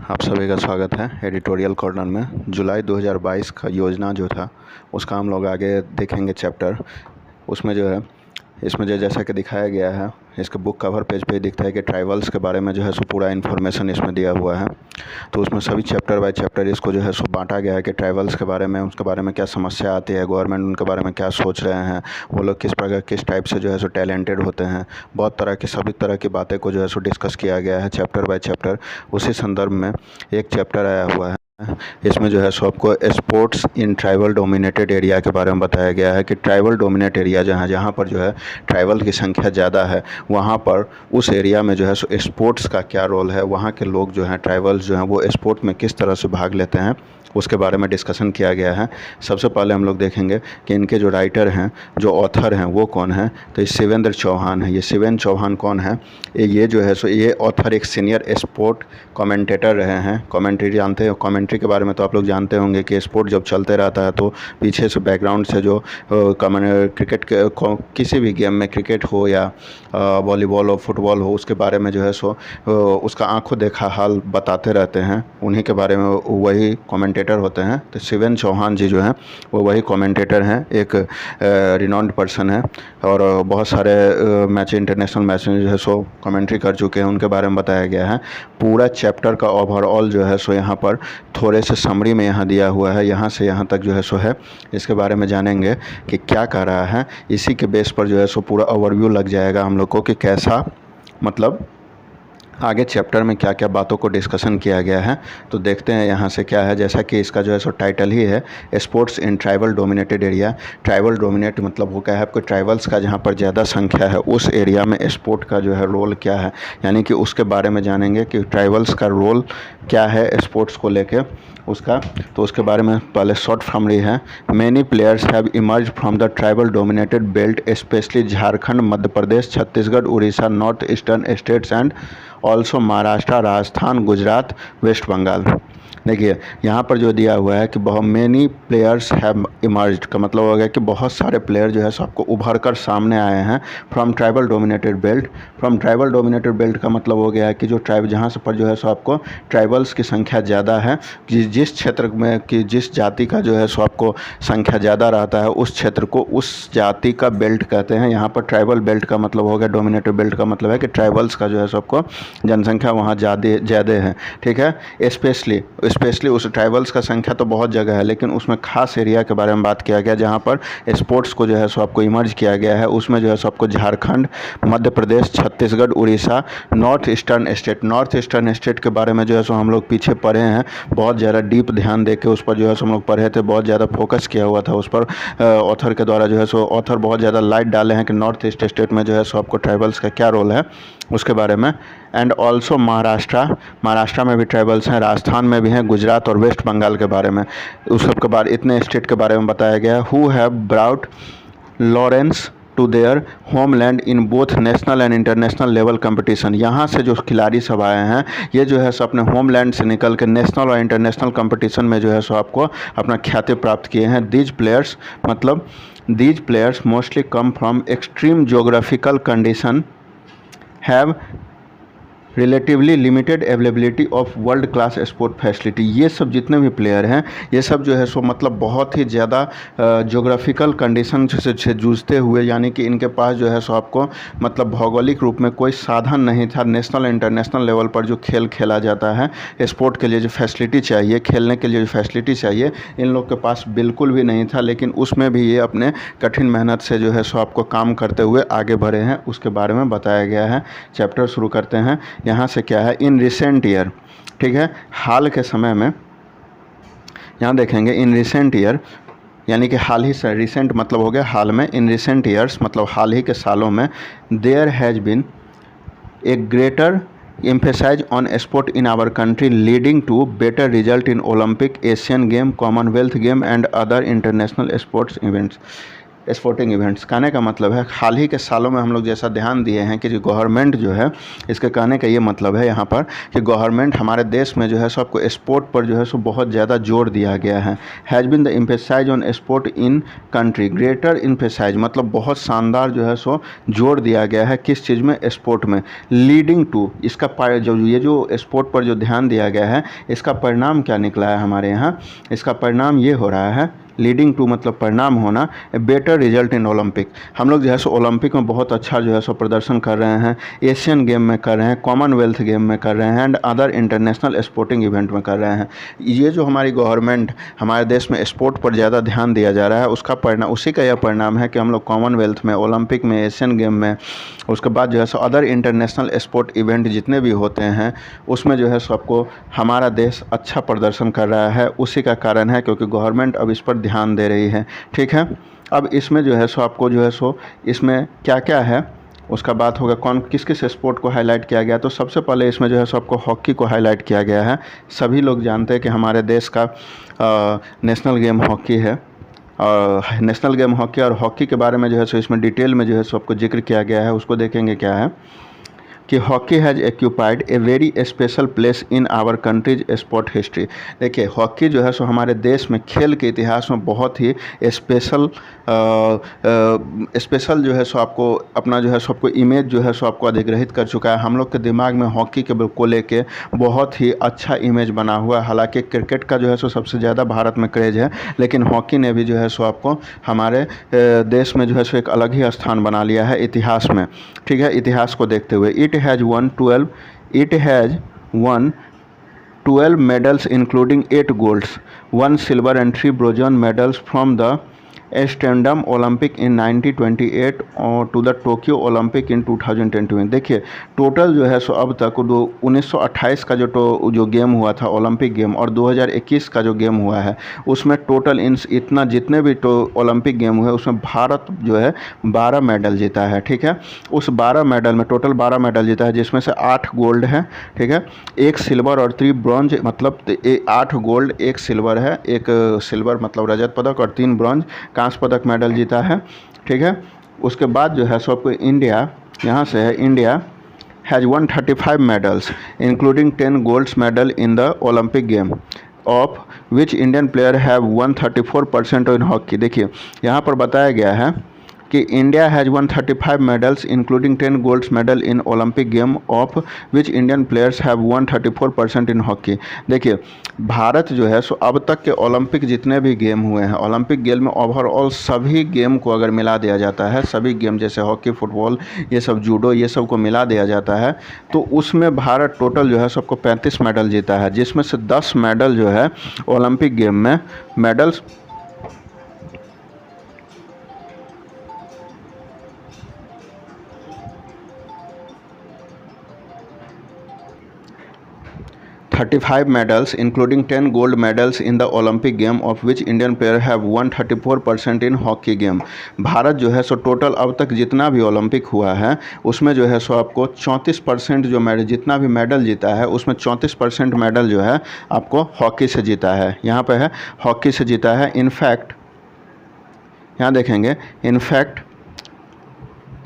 आप सभी का स्वागत है एडिटोरियल कॉर्नर में। जुलाई 2022 का योजना जो था उसका हम लोग आगे देखेंगे चैप्टर। उसमें जो है इसमें जो जैसा कि दिखाया गया है, इसके बुक कवर पेज पे दिखता है कि ट्राइबल्स के बारे में जो है सो पूरा इन्फॉर्मेशन इसमें दिया हुआ है। तो उसमें सभी चैप्टर बाय चैप्टर इसको जो है सो बांटा गया है कि ट्राइबल्स के बारे में, उसके बारे में क्या समस्या आती है, गवर्नमेंट उनके बारे में क्या सोच रहे हैं, वो लोग किस प्रकार किस टाइप से जो है सो टैलेंटेड होते हैं। बहुत तरह की सभी तरह की बातें को जो है सो डिस्कस किया गया है चैप्टर बाय चैप्टर। उसी संदर्भ में एक चैप्टर आया हुआ है, इसमें जो है सो आपको sports in tribal dominated area के बारे में बताया गया है कि ट्राइबल डोमिनेट एरिया जहाँ पर जो है ट्राइबल की संख्या ज़्यादा है, वहाँ पर उस एरिया में जो है सो स्पोर्ट्स का क्या रोल है, वहाँ के लोग जो हैं ट्राइबल्स जो हैं वो स्पोर्ट में किस तरह से भाग लेते हैं, उसके बारे में डिस्कशन किया गया है। सबसे पहले हम लोग देखेंगे कि इनके जो राइटर हैं, जो ऑथर हैं, वो कौन है। तो ये शिवेंद्र चौहान है। ये शिवेंद्र चौहान कौन है? ये जो है सो ये ऑथर एक सीनियर स्पोर्ट कमेंटेटर रहे हैं। कमेंट्री जानते हैं, कमेंट्री के बारे में तो आप लोग जानते होंगे कि स्पोर्ट जब चलते रहता है तो पीछे से बैकग्राउंड से जो क्रिकेट के किसी भी गेम में, क्रिकेट हो या वॉलीबॉल हो, फुटबॉल हो, उसके बारे में जो है सो उसका आंखों देखा हाल बताते रहते हैं। उन्हीं के बारे में वही कमेंटेटर होते हैं। तो शिवेंद्र चौहान जी जो हैं वो वही कमेंटेटर हैं। एक रिनाउंड पर्सन है और बहुत सारे मैच, इंटरनेशनल मैच में जो है सो कमेंट्री कर चुके हैं। उनके बारे में बताया गया है। पूरा चैप्टर का ओवरऑल जो है सो यहाँ पर थोड़े से समरी में यहाँ दिया हुआ है, यहाँ से यहाँ तक जो है सो है। इसके बारे में जानेंगे कि क्या कह रहा है। इसी के बेस पर जो है सो पूरा ओवरव्यू लग जाएगा हम लोग को कि कैसा, मतलब आगे चैप्टर में क्या क्या बातों को डिस्कशन किया गया है। तो देखते हैं यहाँ से क्या है। जैसा कि इसका जो है सो टाइटल ही है sports in tribal dominated area. Tribal dominate मतलब वो क्या है, आपको ट्राइबल्स का जहाँ पर ज़्यादा संख्या है उस एरिया में स्पोर्ट का जो है रोल क्या है, यानी कि उसके बारे में जानेंगे कि ट्राइबल्स का रोल क्या है स्पोर्ट्स को लेके उसका। तो उसके बारे में पहले शॉर्ट समरी है। Many players have emerge from the tribal dominated belt specially Jharkhand, Madhya Pradesh, Chhattisgarh, Orissa, north eastern states and also Maharashtra, Rajasthan, Gujarat, west Bengal. देखिए यहाँ पर जो दिया हुआ है कि बहुत मैनी प्लेयर्स हैव इमर्ज्ड का मतलब हो गया कि बहुत सारे प्लेयर जो है सो आपको उभर कर सामने आए हैं from tribal dominated belt. From tribal dominated belt का मतलब हो गया है कि जो ट्राइब जहाँ से पर जो है सो आपको ट्राइबल्स की संख्या ज़्यादा है, जिस क्षेत्र में कि जिस जाति का जो है सो आपको संख्या ज़्यादा रहता है उस क्षेत्र को उस जाति का बेल्ट कहते हैं। यहाँ पर ट्राइबल बेल्ट का मतलब हो गया, डोमिनेटेड बेल्ट का मतलब है कि ट्राइबल्स का जो है सो आपको जनसंख्या वहाँ ज़्यादा है। ठीक है। स्पेशली उस ट्राइबल्स का संख्या तो बहुत जगह है, लेकिन उसमें खास एरिया के बारे में बात किया गया जहाँ पर स्पोर्ट्स को जो है सो आपको इमर्ज किया गया है। उसमें जो है सो आपको Jharkhand, Madhya Pradesh, Chhattisgarh, Orissa, north eastern state के बारे में जो है सो हम लोग पीछे पढ़े हैं। बहुत ज़्यादा डीप ध्यान दे के उस पर जो है सो हम लोग पढ़े थे, बहुत ज़्यादा फोकस किया हुआ था उस पर। ऑथर के द्वारा जो है सो ऑथर बहुत ज़्यादा लाइट डाले हैं कि नॉर्थ ईस्ट स्टेट में जो है सो आपको ट्राइबल्स का क्या रोल है उसके बारे में। एंड ऑल्सो महाराष्ट्र में भी ट्राइबल्स हैं, राजस्थान में भी हैं, गुजरात और वेस्ट बंगाल के बारे में, उस सब के बारे, इतने स्टेट के बारे में बताया गया। Who have brought laurels to their homeland in both national and international level competition. यहाँ से जो खिलाड़ी सब आए हैं ये जो है सो अपने होमलैंड से निकल के नेशनल और इंटरनेशनल कंपटीशन में जो है सो आपको अपना ख्याति प्राप्त किए हैं। These players mostly come from extreme geographical condition, have relatively limited availability of world class sport facility. ये सब जितने भी प्लेयर हैं ये सब जो है सो मतलब बहुत ही ज़्यादा जोग्राफिकल कंडीशन से जूझते हुए, यानी कि इनके पास जो है सो आपको मतलब भौगोलिक रूप में कोई साधन नहीं था। नेशनल इंटरनेशनल लेवल पर जो खेल खेला जाता है, स्पोर्ट के लिए जो फैसिलिटी चाहिए, खेलने के लिए जो फैसिलिटी चाहिए, इन लोग के पास बिल्कुल भी नहीं था। लेकिन उसमें भी ये अपने कठिन मेहनत से जो है सो आपको काम करते हुए आगे बढ़े हैं, उसके बारे में बताया गया है। चैप्टर शुरू करते हैं। यहाँ से क्या है, इन रिसेंट ईयर, ठीक है, हाल के समय में, यहाँ देखेंगे इन रिसेंट ईयर यानी कि हाल ही से, रिसेंट मतलब हो गया हाल में, इन रिसेंट ईयर्स मतलब हाल ही के सालों में, there has been a greater emphasise on sport in our country leading to better result in Olympic, Asian game, Commonwealth game and other international sports events. Sporting events. कहने का मतलब है हाल ही के सालों में हम लोग जैसा ध्यान दिए हैं कि जो गवर्नमेंट जो है, इसके कहने का ये मतलब है यहाँ पर कि गवर्नमेंट हमारे देश में जो है सो आपको स्पोर्ट पर जो है सो बहुत ज़्यादा जोर दिया गया है। Has been the emphasise on sport in country, greater emphasise मतलब बहुत शानदार जो है सो जोर दिया गया है किस चीज़ में, स्पोर्ट में। लीडिंग टू, इसका जो ये जो स्पोर्ट पर जो ध्यान दिया गया है, इसका परिणाम क्या निकला है हमारे यहाँ, इसका परिणाम ये हो रहा है, लीडिंग टू मतलब परिणाम होना, a better result in Olympic. हम लोग जो है सो ओलंपिक में बहुत अच्छा जो है सो प्रदर्शन कर रहे हैं, एशियन गेम में कर रहे हैं, कॉमनवेल्थ गेम में कर रहे हैं and other international sporting event में कर रहे हैं। ये जो हमारी गवर्नमेंट हमारे देश में स्पोर्ट पर ज़्यादा ध्यान दिया जा रहा है, उसका परिणाम, उसी का यह परिणाम है कि हम लोग कॉमनवेल्थ में, ओलंपिक में, एशियन गेम में, उसके बाद जो है so other international sport event जितने भी होते हैं उसमें जो है सो आपको हमारा देश अच्छा प्रदर्शन कर रहा है। उसी का कारण है क्योंकि गवर्नमेंट अब इस पर ध्यान दे रही है। ठीक है, अब इसमें जो है सो आपको जो है सो इसमें क्या क्या है उसका बात होगा, कौन किस किस स्पोर्ट को हाईलाइट किया गया। तो सबसे पहले इसमें जो है सो आपको हॉकी को हाईलाइट किया गया है। सभी लोग जानते हैं कि हमारे देश का नेशनल गेम हॉकी है, और नेशनल गेम हॉकी, और हॉकी के बारे में जो है सो इसमें डिटेल में जो है सो आपको जिक्र किया गया है। उसको देखेंगे क्या है कि hockey has occupied a very special place in our country's sport history. देखिए हॉकी जो है सो हमारे देश में खेल के इतिहास में बहुत ही स्पेशल जो है सो आपको अपना जो है सो आपको इमेज जो है सो आपको अधिग्रहित कर चुका है। हम लोग के दिमाग में हॉकी के को लेके बहुत ही अच्छा इमेज बना हुआ है। हालांकि क्रिकेट का जो है सो सबसे ज़्यादा भारत में क्रेज है, लेकिन हॉकी ने भी जो है सो आपको हमारे देश में जो है सो एक अलग ही स्थान बना लिया है इतिहास में। ठीक है, इतिहास को देखते हुए It has won 12 medals including 8 golds, 1 silver and 3 bronze medals from the Amsterdam Olympic in 1928 और to the Tokyo Olympic in 2021। देखिए टोटल जो है सो अब तक 1928 का जो गेम हुआ था ओलंपिक गेम, और 2021 का जो गेम हुआ है उसमें टोटल इतना जितने भी ओलंपिक गेम हुए उसमें भारत जो है 12 मेडल जीता है। ठीक है, उस 12 मेडल में टोटल 12 मेडल जीता है, जिसमें से 8 गोल्ड है। ठीक है, 1 सिल्वर और 3 ब्रॉन्ज, मतलब 8 गोल्ड 1 सिल्वर है, 1 सिल्वर मतलब रजत पदक और 3 ब्रॉन्ज कांस्य पदक मेडल जीता है। ठीक है, उसके बाद जो है सो आपको इंडिया, यहाँ से है, India has 135 medals including 10 gold medal in the Olympic game of which Indian player have 134% in hockey. देखिए यहाँ पर बताया गया है कि India has 135 medals including 10 gold medal in Olympic game of which Indian players have 134% in hockey. देखिए भारत जो है सो अब तक के ओलंपिक जितने भी गेम हुए हैं, ओलंपिक गेम में ओवरऑल सभी गेम को अगर मिला दिया जाता है, सभी गेम जैसे हॉकी, फुटबॉल, ये सब जूडो, ये सब को मिला दिया जाता है, तो उसमें भारत टोटल जो है सबको 35 मेडल जीता है, जिसमें से 10 मेडल जो है ओलंपिक गेम में medals 35 medals including 10 gold medals in the Olympic game of which Indian player have 134% in hockey game। Bharat जो है सो टोटल अब तक जितना भी ओलंपिक हुआ है उसमें जो है सो आपको 34% जो मेडल, जितना भी मेडल जीता है उसमें 34% मेडल जो है आपको हॉकी से जीता है। यहाँ पे है हॉकी से जीता है। इनफैक्ट यहाँ देखेंगे, in fact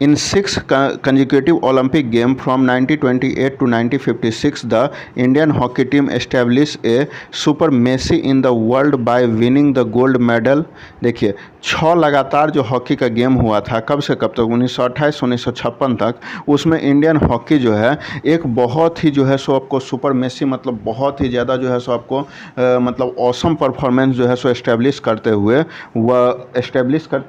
in 6 consecutive Olympic games from 1928 to 1956, the Indian hockey team established a supremacy in the world by winning the gold medal। देखिए 6 लगातार जो हॉकी का गेम हुआ था, कब से कब तक, 1928 1956 तक, उसमें इंडियन हॉकी जो है एक बहुत ही जो है सो आपको सुपरमेसी मतलब बहुत ही ज़्यादा जो है सो आपको मतलब ऑसम परफॉर्मेंस जो है सो एस्टेब्लिश करते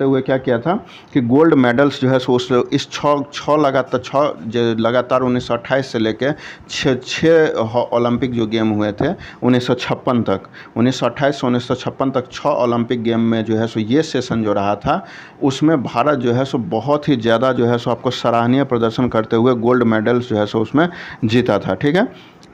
हुए क्या किया था कि गोल्ड मेडल्स जो है सो इस छः लगातार 1928 से लेके छः ओलंपिक जो गेम हुए थे 1956 तक, 1928 से 1956 तक 6 ओलंपिक गेम में जो है सो ये सेशन जो रहा था उसमें भारत जो है सो बहुत ही ज़्यादा जो है सो आपको सराहनीय प्रदर्शन करते हुए गोल्ड मेडल्स जो है सो उसमें जीता था। ठीक है,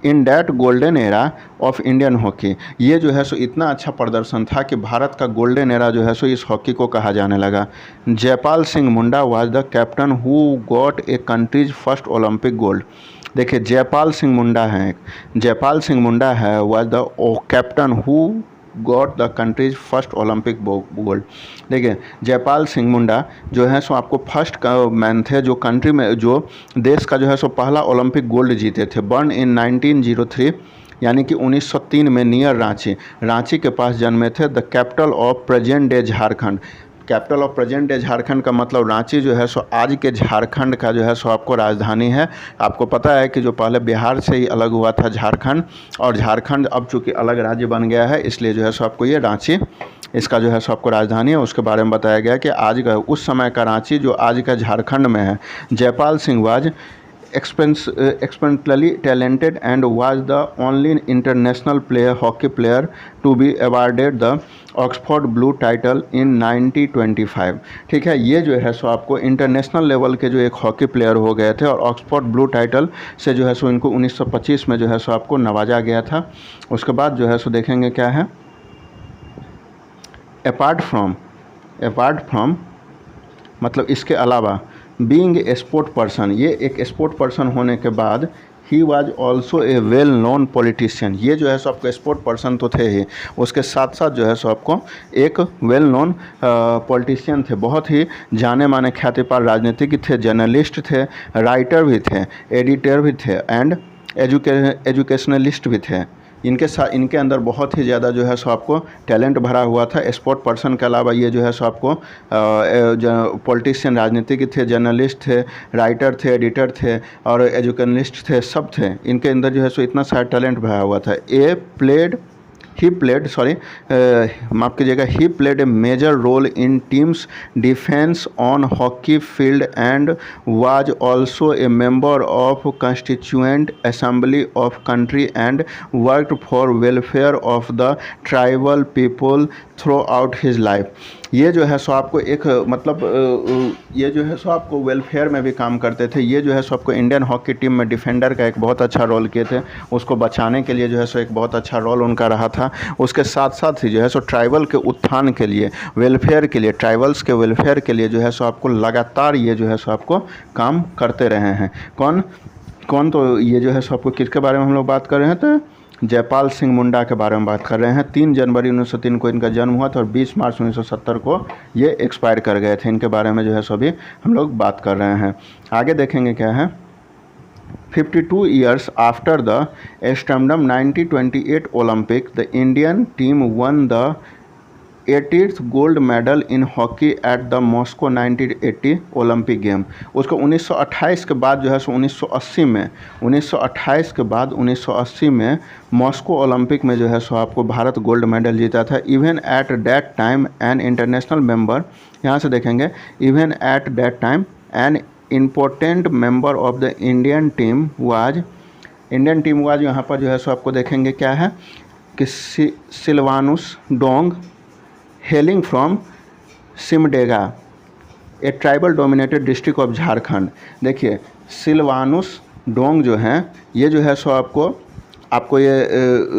in that golden era of Indian hockey, ये जो है सो इतना अच्छा प्रदर्शन था कि भारत का गोल्डन एरा जो है सो इस हॉकी को कहा जाने लगा। Jaipal Singh Munda was the captain who got a country's first Olympic gold. देखिए जयपाल सिंह मुंडा हैं, जयपाल सिंह मुंडा है was the captain who got the country's first Olympic gold. देखिए जयपाल सिंह मुंडा जो है सो आपको फर्स्ट मैन थे जो कंट्री में, जो देश का जो है सो पहला ओलंपिक गोल्ड जीते थे। बर्न इन 1903 यानी कि 1903 में नियर रांची, रांची के पास जन्मे थे। The capital of present day Jharkhand, capital of present day Jharkhand का मतलब रांची जो है सो आज के झारखंड का जो है सो आपको राजधानी है। आपको पता है कि जो पहले बिहार से ही अलग हुआ था झारखंड, और झारखंड अब चूँकि अलग राज्य बन गया है, इसलिए जो है सो आपको ये रांची इसका जो है सो आपको राजधानी है। उसके बारे में बताया गया कि आज का, उस समय का रांची जो आज का झारखंड में है। Jaipal Singh was exceptionally talented and was the only international hockey player to be awarded the Oxford blue title in 1925। ठीक है, ये जो है सो आपको इंटरनेशनल लेवल के जो एक हॉकी प्लेयर हो गए थे, और ऑक्सफोर्ड ब्लू टाइटल से जो है सो इनको 1925 में जो है सो आपको नवाजा गया था। उसके बाद जो है सो देखेंगे क्या है, अपार्ट फ्रॉम मतलब इसके अलावा, बीइंग ए स्पोर्ट पर्सन, ये एक स्पोर्ट पर्सन होने के बाद, ही was also A well known politician, ये जो है सो आपको स्पोर्ट पर्सन तो थे ही, उसके साथ साथ जो है सो आपको एक वेल नोन पॉलिटिशियन थे, बहुत ही जाने माने ख्यातिपार राजनीतिक थे, जर्नलिस्ट थे, राइटर भी थे, एडिटर भी थे, एंड एजुकेशनलिस्ट भी थे। इनके अंदर बहुत ही ज़्यादा जो है सो आपको टैलेंट भरा हुआ था। स्पोर्ट पर्सन के अलावा ये जो है सो आपको पॉलिटिशियन, राजनीतिक थे, जर्नलिस्ट थे, राइटर थे, एडिटर थे और एजुकेशनलिस्ट थे, सब थे। इनके अंदर जो है सो इतना सारा टैलेंट भरा हुआ था। He played a major role in team's defence on hockey field and was also a member of constituent assembly of country and worked for welfare of the tribal people throughout his life. ये जो है सो आपको एक मतलब ये जो है सो आपको वेलफेयर में भी काम करते थे। ये जो है सो आपको इंडियन हॉकी टीम में डिफेंडर का एक बहुत अच्छा रोल किए थे, उसको बचाने के लिए जो है सो एक बहुत अच्छा रोल उनका रहा था। उसके साथ साथ ही जो है सो ट्राइबल के उत्थान के लिए, वेलफेयर के लिए, ट्राइबल्स के वेलफेयर के लिए जो है सो आपको लगातार ये जो है सो आपको काम करते रहे हैं। कौन तो ये जो है सो आपको किसके बारे में हम लोग बात कर रहे हैं, तो जयपाल सिंह मुंडा के बारे में बात कर रहे हैं। 3 जनवरी 1903 को इनका जन्म हुआ था और 20 मार्च 1970 को ये एक्सपायर कर गए थे। इनके बारे में जो है सो अभी हम लोग बात कर रहे हैं। आगे देखेंगे क्या है, 52 years after the Amsterdam 1928 Olympic, the Indian team won the 80th gold medal in hockey at the Moscow 1980 Olympic game. उसको 1928 के बाद जो है सो 1928 के बाद 1980 में मॉस्को ओलंपिक में जो है सो आपको भारत गोल्ड मेडल जीता था। Even at that time an international member, यहाँ से देखेंगे, even at that time an important member of the Indian team was यहाँ पर जो है सो आपको देखेंगे क्या है कि Sylvanus Dung hailing from Simdega, a tribal dominated district of Jharkhand. देखिए सिलवानुस डोंग जो हैं, ये जो है सो आपको ये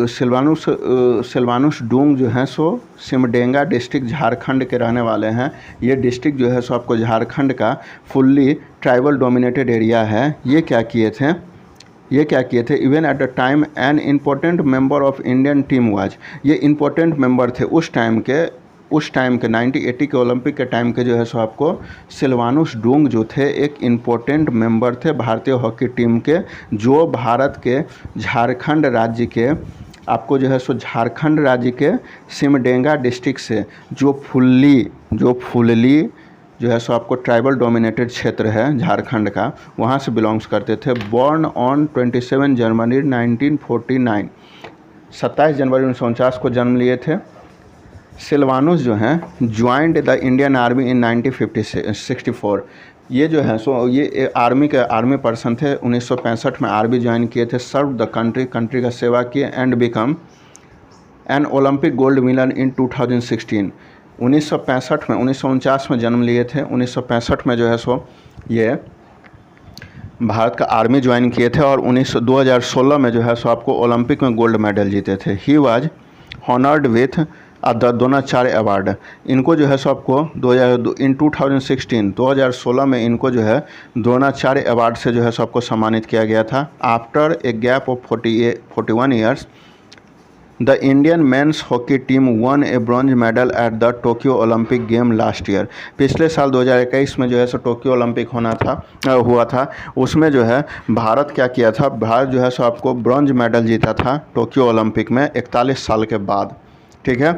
सिलवानुस डोंग जो हैं सो सिमडेगा डिस्ट्रिक्ट झारखंड के रहने वाले हैं। ये डिस्ट्रिक्ट जो है सो आपको झारखंड का फुल्ली ट्राइबल डोमिनेटेड एरिया है। ये क्या किए थे, even at the time an important member of Indian team was, ये इम्पोर्टेंट मेंबर थे उस टाइम के 1980 के ओलंपिक के टाइम के जो है सो आपको सिलवानुस डोंग जो थे एक इम्पोर्टेंट मेंबर थे भारतीय हॉकी टीम के, जो भारत के झारखंड राज्य के आपको जो है सो झारखंड राज्य के सिमडेगा डिस्ट्रिक्ट से जो फुल्ली जो है सो आपको ट्राइबल डोमिनेटेड क्षेत्र है झारखंड का, वहाँ से बिलोंग्स करते थे। बॉर्न ऑन 27 जनवरी 1949, 27 जनवरी 1949 को जन्म लिए थे। सिलवानुस जो हैं ज्वाइंड द इंडियन आर्मी इन 1964। ये जो है सो ये आर्मी पर्सन थे, 1965 में आर्मी ज्वाइन किए थे। सर्व द कंट्री का सेवा किए and become an Olympic gold winner in 2016। 1965 में 1949 में जन्म लिए थे। 1965 में जो है सो ये भारत का आर्मी ज्वाइन किए थे और 2016 में जो है सो आपको ओलंपिक में गोल्ड मेडल जीते थे। He was honoured with the Dronacharya award. इनको जो है सो आपको 2016 में इनको जो है द्रोणाचार्य अवार्ड से जो है सो आपको सम्मानित किया गया था। After a gap of 41 years the Indian men's hockey team one A bronze medal at the Tokyo Olympic game last year. पिछले साल 2021 में जो है सो टोक्यो ओलंपिक हुआ था। उसमें जो है भारत क्या किया था, भारत जो है सो आपको ब्रॉन्ज मेडल जीता था टोक्यो ओलंपिक में 41 साल के बाद। ठीक है,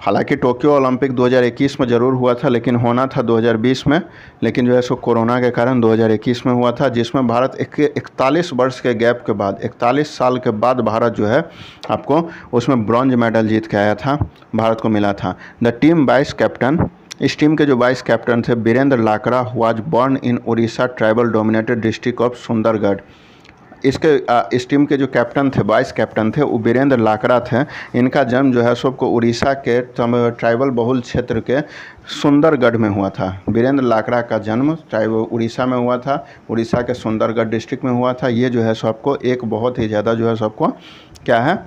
हालांकि टोक्यो ओलंपिक 2021 में ज़रूर हुआ था, लेकिन होना था 2020 में, लेकिन जो है सो कोरोना के कारण 2021 में हुआ था, जिसमें भारत 41 वर्ष के गैप के बाद 41 साल के बाद भारत जो है आपको उसमें ब्रॉन्ज मेडल जीत के आया था, भारत को मिला था। द टीम वाइस कैप्टन, इस टीम के जो वाइस कैप्टन थे Birendra Lakra, was born in Orissa tribal dominated district of Sundargarh. इस टीम के जो कैप्टन थे, वाइस कैप्टन थे, वो बीरेंद्र लाकड़ा थे। इनका जन्म जो है सबको उड़ीसा के ट्राइबल बहुल क्षेत्र के सुंदरगढ़ में हुआ था। बीरेंद्र लाकड़ा का जन्म उड़ीसा में हुआ था, उड़ीसा के सुंदरगढ़ डिस्ट्रिक्ट में हुआ था। ये जो है सबको एक बहुत ही ज़्यादा जो है सबको क्या है,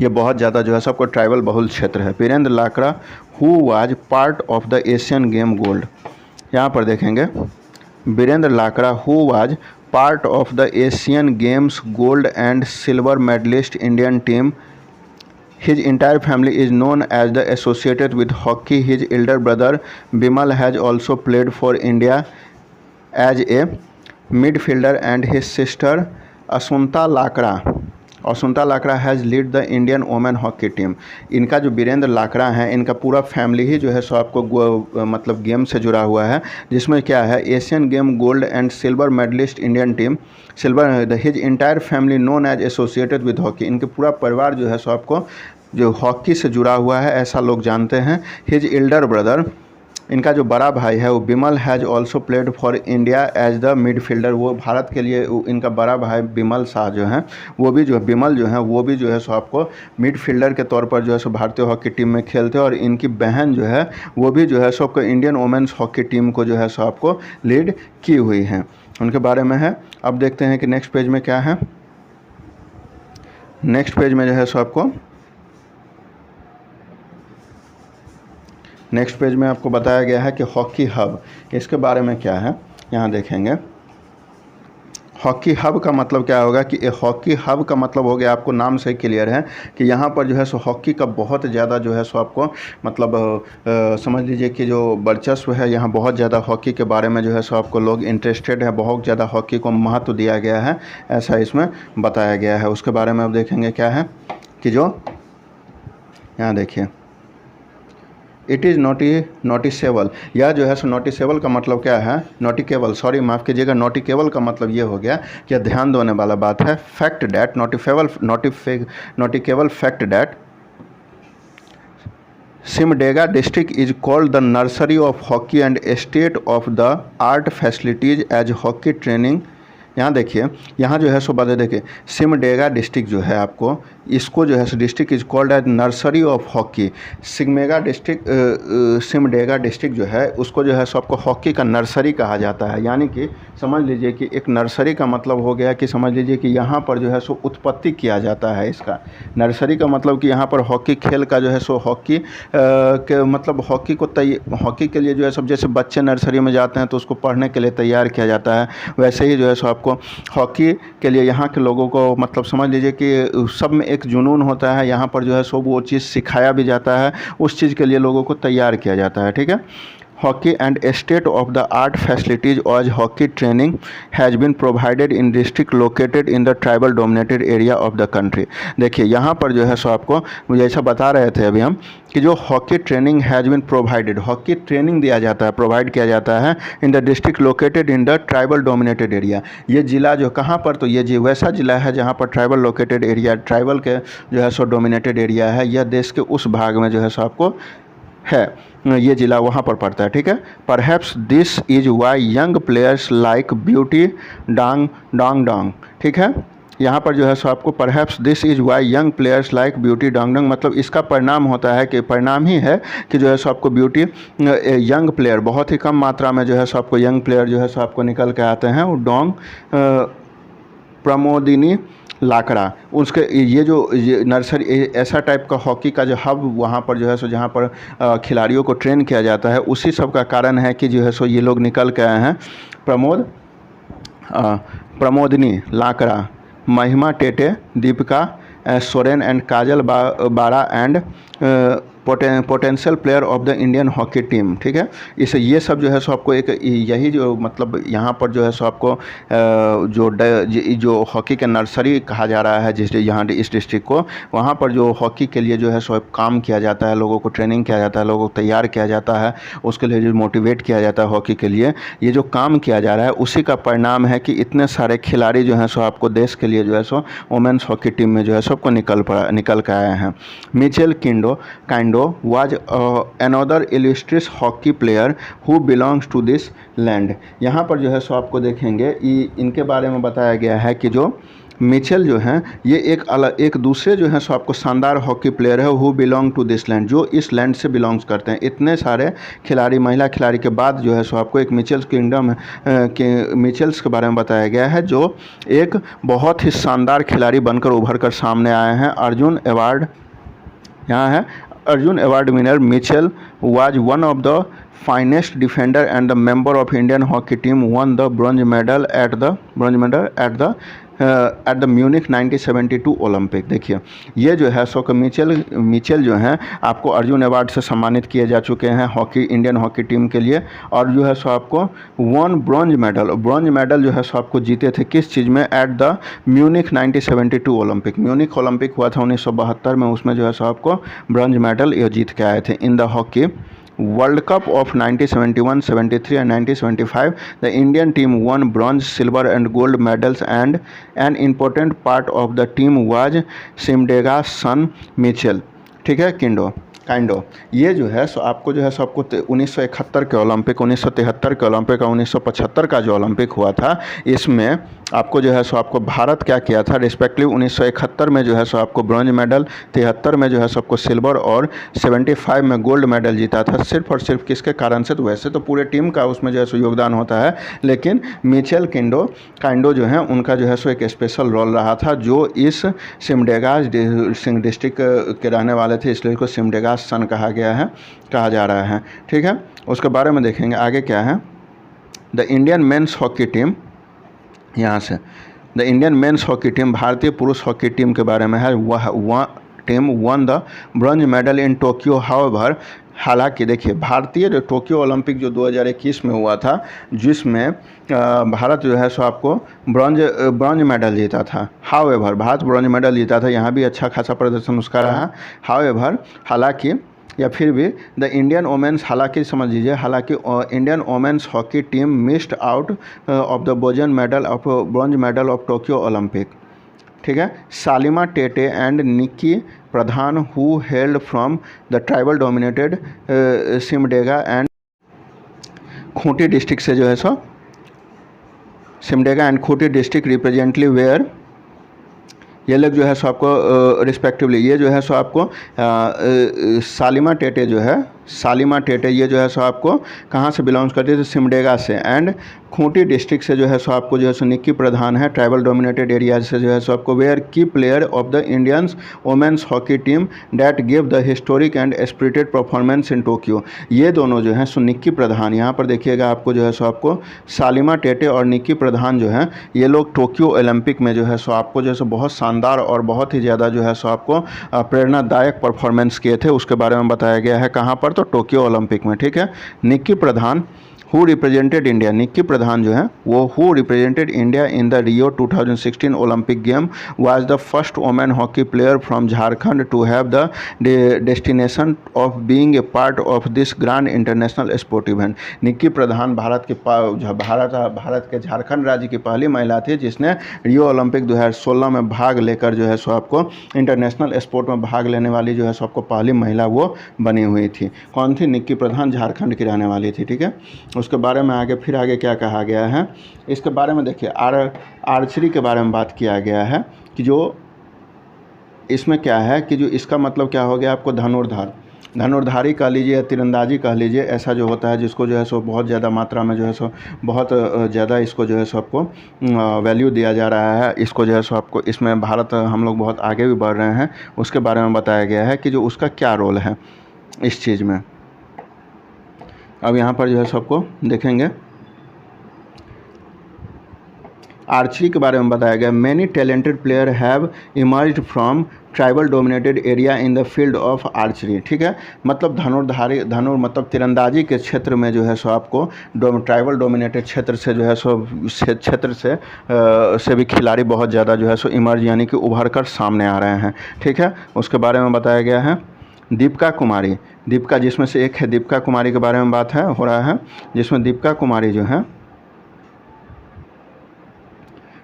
ये बहुत ज़्यादा जो है सबको ट्राइबल बहुल क्षेत्र है। Birendra Lakra who was part of the Asian game gold, यहाँ पर देखेंगे Birendra Lakra who was part of the Asian Games gold and silver medalist Indian team. His entire family is known as the associated with hockey. His elder brother Bimal has also played for India as a midfielder and his sister Asunta Lakra has lead the Indian women hockey team. इनका जो बीरेंद्र लाकड़ा हैं, इनका पूरा family ही जो है सो आपको मतलब game से जुड़ा हुआ है, जिसमें क्या है Asian game gold and silver medalist Indian team silver. His entire family known as associated with hockey, इनके पूरा परिवार जो है सो आपको जो हॉकी से जुड़ा हुआ है ऐसा लोग जानते हैं। हिज एल्डर ब्रदर, इनका जो बड़ा भाई है वो Bimal has also played for India as the midfielder. वो भारत के लिए इनका बड़ा भाई बिमल शाह जो हैं वो भी जो है बिमल जो है वो भी जो है सो आपको मिडफील्डर के तौर पर जो है सो भारतीय हॉकी टीम में खेलते हैं। और इनकी बहन जो है वो भी जो है सो आपको इंडियन वोमेंस हॉकी टीम को जो है सो आपको लीड की हुई हैं, उनके बारे में है। अब देखते हैं कि नेक्स्ट पेज में क्या है। नेक्स्ट पेज में जो है सो आपको नेक्स्ट पेज में आपको बताया गया है कि हॉकी हब, इसके बारे में क्या है यहाँ देखेंगे। हॉकी हब का मतलब क्या होगा कि हॉकी हब का मतलब हो गया, आपको नाम से क्लियर है कि यहाँ पर जो है सो हॉकी का बहुत ज़्यादा जो है सो आपको मतलब समझ लीजिए कि जो वर्चस्व है, यहाँ बहुत ज़्यादा हॉकी के बारे में जो है सो आपको लोग इंटरेस्टेड है, बहुत ज़्यादा हॉकी को महत्व दिया गया है, ऐसा इसमें बताया गया है। उसके बारे में अब देखेंगे क्या है कि जो यहाँ देखिए इट इज़ नोटिसेबल, यह जो है सो नोटिसेबल का मतलब क्या है, नोटिकेबल, सॉरी माफ़ कीजिएगा, नोटिकेबल का मतलब ये हो गया कि ध्यान देने वाला बात है। Fact that noticeable fact that Simdega district is called the nursery of hockey and state of the art facilities as hockey training. यहाँ देखिए, यहाँ जो है सो बात देखिए, सिमडेगा डिस्ट्रिक्ट जो है आपको इसको जो है सो district is called as nursery of hockey. Simdega district जो है उसको जो है सो आपको हॉकी का नर्सरी कहा जाता है। यानी कि समझ लीजिए कि एक नर्सरी का मतलब हो गया कि समझ लीजिए कि यहाँ पर जो है सो उत्पत्ति किया जाता है इसका। नर्सरी का मतलब कि यहाँ पर हॉकी खेल का जो है सो हॉकी के मतलब हॉकी के लिए जो है सब, जैसे बच्चे नर्सरी में जाते हैं तो उसको पढ़ने के लिए तैयार किया जाता है, वैसे ही जो है सो आपको हॉकी के लिए यहाँ के लोगों को मतलब समझ लीजिए कि सब में एक जुनून होता है, यहाँ पर जो है सो वो चीज़ सिखाया भी जाता है, उस चीज़ के लिए लोगों को तैयार किया जाता है। ठीक है, hockey and state of the art facilities as hockey training has been provided in district located in the tribal dominated area of the country. देखिए यहाँ पर जो है सो आपको जैसा बता रहे थे अभी हम कि जो hockey training has been provided, hockey training दिया जाता है, प्रोवाइड किया जाता है in the district located in the tribal dominated area. ये ज़िला जो कहाँ पर, तो ये वैसा ज़िला है जहाँ पर ट्राइबल लोकेटेड एरिया, ट्राइबल के जो है सो डोमिनेटेड एरिया है, यह देश के उस भाग में जो है सो आपको है, ये ज़िला वहाँ पर पड़ता है। ठीक है, perhaps this is why young players like Beauty Dung. ठीक है, यहाँ पर जो है सो आपको perhaps this is why young players like Beauty Dung, मतलब इसका परिणाम होता है कि परिणाम ही है कि जो है सो आपको ब्यूटी यंग प्लेयर बहुत ही कम मात्रा में जो है सो आपको यंग प्लेयर जो है सो आपको निकल के आते हैं। वो डोंग प्रमोदिनी लाकड़ा, उसके ये नर्सरी ऐसा टाइप का हॉकी का जो हब वहाँ पर जो है सो जहाँ पर खिलाड़ियों को ट्रेन किया जाता है, उसी सब का कारण है कि जो है सो ये लोग निकल के आए हैं। प्रमोदिनी लाकड़ा, महिमा टेटे, दीपिका सोरेन एंड काजल बाड़ा and potential player of the Indian hockey team. ठीक है, इस ये सब जो है सो आपको एक यही जो मतलब यहाँ पर जो है सो आपको जो हॉकी के नर्सरी कहा जा रहा है जिस यहाँ इस डिस्ट्रिक्ट को, वहाँ पर जो हॉकी के लिए जो है सो काम किया जाता है, लोगों को ट्रेनिंग किया जाता है, लोगों को तैयार किया जाता है, उसके लिए जो मोटिवेट किया जाता है हॉकी के लिए, ये जो काम किया जा रहा है उसी का परिणाम है कि इतने सारे खिलाड़ी जो हैं सो आपको देश के लिए जो है सो वुमेन्स हॉकी टीम में जो है सबको निकल कर आए हैं। Michael Kindo was another illustrious hockey player who belongs to this land। यहाँ पर जो है सो आपको देखेंगे इनके बारे में बताया गया है कि जो मिचेल जो हैं ये एक दूसरे जो हैं सो आपको शानदार हॉकी प्लेयर है who belong to this land, जो इस लैंड से बिलोंग्स करते हैं। इतने सारे खिलाड़ी महिला खिलाड़ी के बाद जो है सो आपको एक मिचेल्स किंगडम के मिचेल्स के बारे में बताया गया है जो एक बहुत ही शानदार खिलाड़ी बनकर उभर कर सामने आए हैं। अर्जुन अवार्ड यहाँ है, Arjun award winner Mitchell was one of the finest defender and the member of Indian hockey team won the bronze medal at the Munich 1972 Olympic. देखिए ये जो है सो मिचेल जो हैं आपको अर्जुन अवार्ड से सम्मानित किए जा चुके हैं हॉकी इंडियन हॉकी टीम के लिए, और जो है सो आपको ब्रॉन्ज मेडल जो है सो आपको जीते थे किस चीज़ में, at the Munich 1972 Olympic. Munich Olympic हुआ था 1972 में, उसमें जो है सो आपको ब्रॉन्ज मेडल ये जीत के आए थे। In the hockey World Cup of 1971, 73 and 1975, the Indian team won bronze, silver and gold medals, and an important part of the team was सिमडेगा's son Mitchell. ठीक है, काइंडो ये जो है सो आपको जो है सो आपको 1971 के ओलंपिक, 1973 के ओलंपिक और 1975 का जो ओलंपिक हुआ था, इसमें आपको जो है सो आपको भारत क्या किया था रिस्पेक्टिव 1971 में जो है सो आपको ब्रॉन्ज मेडल, 73 में जो है सो आपको सिल्वर और 75 में गोल्ड मेडल जीता था। सिर्फ और सिर्फ किसके कारण से, तो वैसे तो पूरे टीम का उसमें जो है सो योगदान होता है, लेकिन मिचेल काइंडो जो है उनका जो है सो एक स्पेशल रोल रहा था, जो इस सिमडेगा डिस्ट्रिक्ट के रहने वाले थे, इसलिए उसको सिमडेगा सन कहा जा रहा है। ठीक है, उसके बारे में देखेंगे आगे क्या है। The Indian men's hockey team, यहाँ से the Indian men's hockey team भारतीय पुरुष हॉकी टीम के बारे में है। वह team one the bronze medal in Tokyo however. हालांकि देखिए भारतीय जो टोक्यो ओलंपिक जो 2021 में हुआ था, जिसमें भारत जो है सो आपको ब्रॉन्ज मेडल जीता था। हाउएवर भारत ब्रॉन्ज मेडल जीता था, यहाँ भी अच्छा खासा प्रदर्शन उसका रहा। हाउएवर हालांकि या फिर भी द इंडियन वोमेंस, हालांकि समझ लीजिए, हालांकि Indian women's hockey team missed out of the bronze medal of Tokyo Olympic. ठीक है, Salima Tete and Nikki Pradhan who held from the tribal dominated Simdega and Khunti district से जो है सो Simdega and Khunti district representative were, ये लोग जो है सो आपको रिस्पेक्टिवली, ये जो है सो आपको सालिमा टेटे ये जो है सो आपको कहाँ से बिलोंग्स करती है, सिमडेगा से, एंड खूंटी डिस्ट्रिक्ट से जो है सो आपको जो है सो निक्की प्रधान है ट्राइबल डोमिनेटेड एरियाज से जो है सो आपको were key player of the Indians women's hockey team that give the historic and spirited performance in Tokyo. ये दोनों जो हैं सो निक्की प्रधान, यहाँ पर देखिएगा आपको जो है सो आपको सालिमा टेटे और निक्की प्रधान जो हैं ये लोग टोक्यो ओलंपिक में जो है सो आपको जो है सो बहुत शानदार और बहुत ही ज़्यादा जो है सो आपको प्रेरणादायक परफॉर्मेंस किए थे, उसके बारे में बताया गया है। कहाँ पर, तो टोक्यो ओलंपिक में। ठीक है, Nikki Pradhan who represented India, Nikki Pradhan जो है वो who represented India in the Rio 2016 Olympic game was the first women hockey player from Jharkhand to have the destination of being a part of this grand international sport event. Nikki Pradhan Bharat के झारखंड राज्य की पहली महिला थी जिसने रियो ओलंपिक 2016 में भाग लेकर जो है सो आपको इंटरनेशनल स्पोर्ट में भाग लेने वाली जो है सो आपको पहली महिला वो बनी हुई थी। कौन थी, निक्की प्रधान, झारखंड की रहने वाली थी। ठीक है, उसके बारे में आगे क्या कहा गया है, इसके बारे में देखिए आर्चरी के बारे में बात किया गया है कि जो इसमें क्या है कि जो इसका मतलब क्या हो गया आपको, धनुर्धारी कह लीजिए या तीरंदाजी कह लीजिए, ऐसा जो होता है जिसको जो है सो बहुत ज़्यादा मात्रा में जो है सो बहुत ज़्यादा इसको जो है सो आपको वैल्यू दिया जा रहा है। इसको जो है सो आपको इसमें भारत हम लोग बहुत आगे भी बढ़ रहे हैं, उसके बारे में बताया गया है कि जो उसका क्या रोल है इस चीज़ में। अब यहाँ पर जो है सबको देखेंगे आर्चरी के बारे में बताया गया, many talented player have emerged from tribal dominated area in the field of archery. ठीक है, मतलब धनुर मतलब तीरंदाजी के क्षेत्र में जो है सो आपको ट्राइबल डोमिनेटेड क्षेत्र से जो है सो क्षेत्र से भी खिलाड़ी बहुत ज़्यादा जो है सो इमर्ज यानी कि उभर कर सामने आ रहे हैं। ठीक है, उसके बारे में बताया गया है। दीपिका कुमारी, दीपिका जिसमें से एक है, दीपिका कुमारी के बारे में बात हो रहा है, जिसमें दीपिका कुमारी जो है,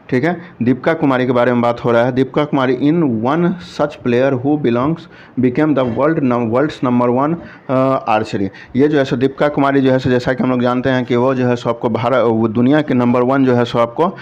ठीक है, दीपिका कुमारी के बारे में बात हो रहा है। Deepika Kumari in one such player who belongs became the world's number 1 archery. ये जो है सो दीपिका कुमारी जो है सो जैसा कि हम लोग जानते हैं कि वो जो है सो आपको दुनिया के नंबर 1 जो है सो आपको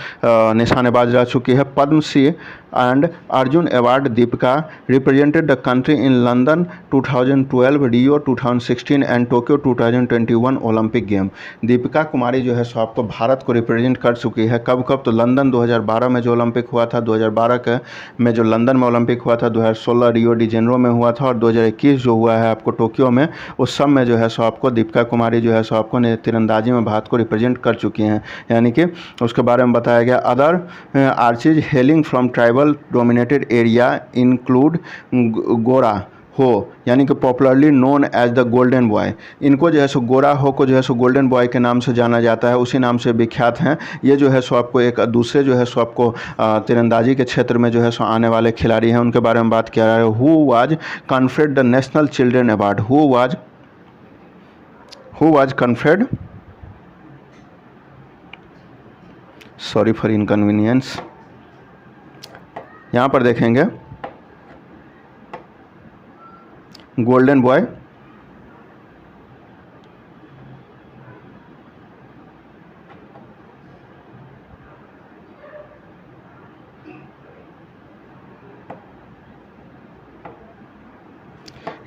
निशानेबाज रह चुकी है। Padma Shri and Arjun award Deepika represented the country in London 2012, Rio 2016 and Tokyo 2021 Olympic game. Deepika Kumari जो है सो आपको भारत को रिप्रेजेंट कर चुकी है। कब कब? तो लंदन 2012 में जो ओलंपिक हुआ था, 2012 के में जो लंदन में ओलंपिक हुआ था, 2016 रियो डी जेनेरो में हुआ था, और 2021 जो हुआ है आपको टोक्यो में, उस सब में जो है सो आपको दीपिका कुमारी जो है सो आपको तीरंदाजी में भारत को रिप्रेजेंट कर चुकी हैं। यानी कि उसके बारे में बताया गया। Other archers hailing from tribal dominated area include Gora Ho, यानी कि popularly known as the golden boy. इनको जो है सो गोरा हो को जो है सो गोल्डन बॉय के नाम से जाना जाता है, उसी नाम से विख्यात हैं। ये जो है सो आपको एक दूसरे जो है सो आपको तीरंदाजी के क्षेत्र में जो है सो आने वाले खिलाड़ी हैं, उनके बारे में बात किया है। Who was conferred the national children award, who was conferred, sorry for inconvenience, यहाँ पर देखेंगे गोल्डन बॉय,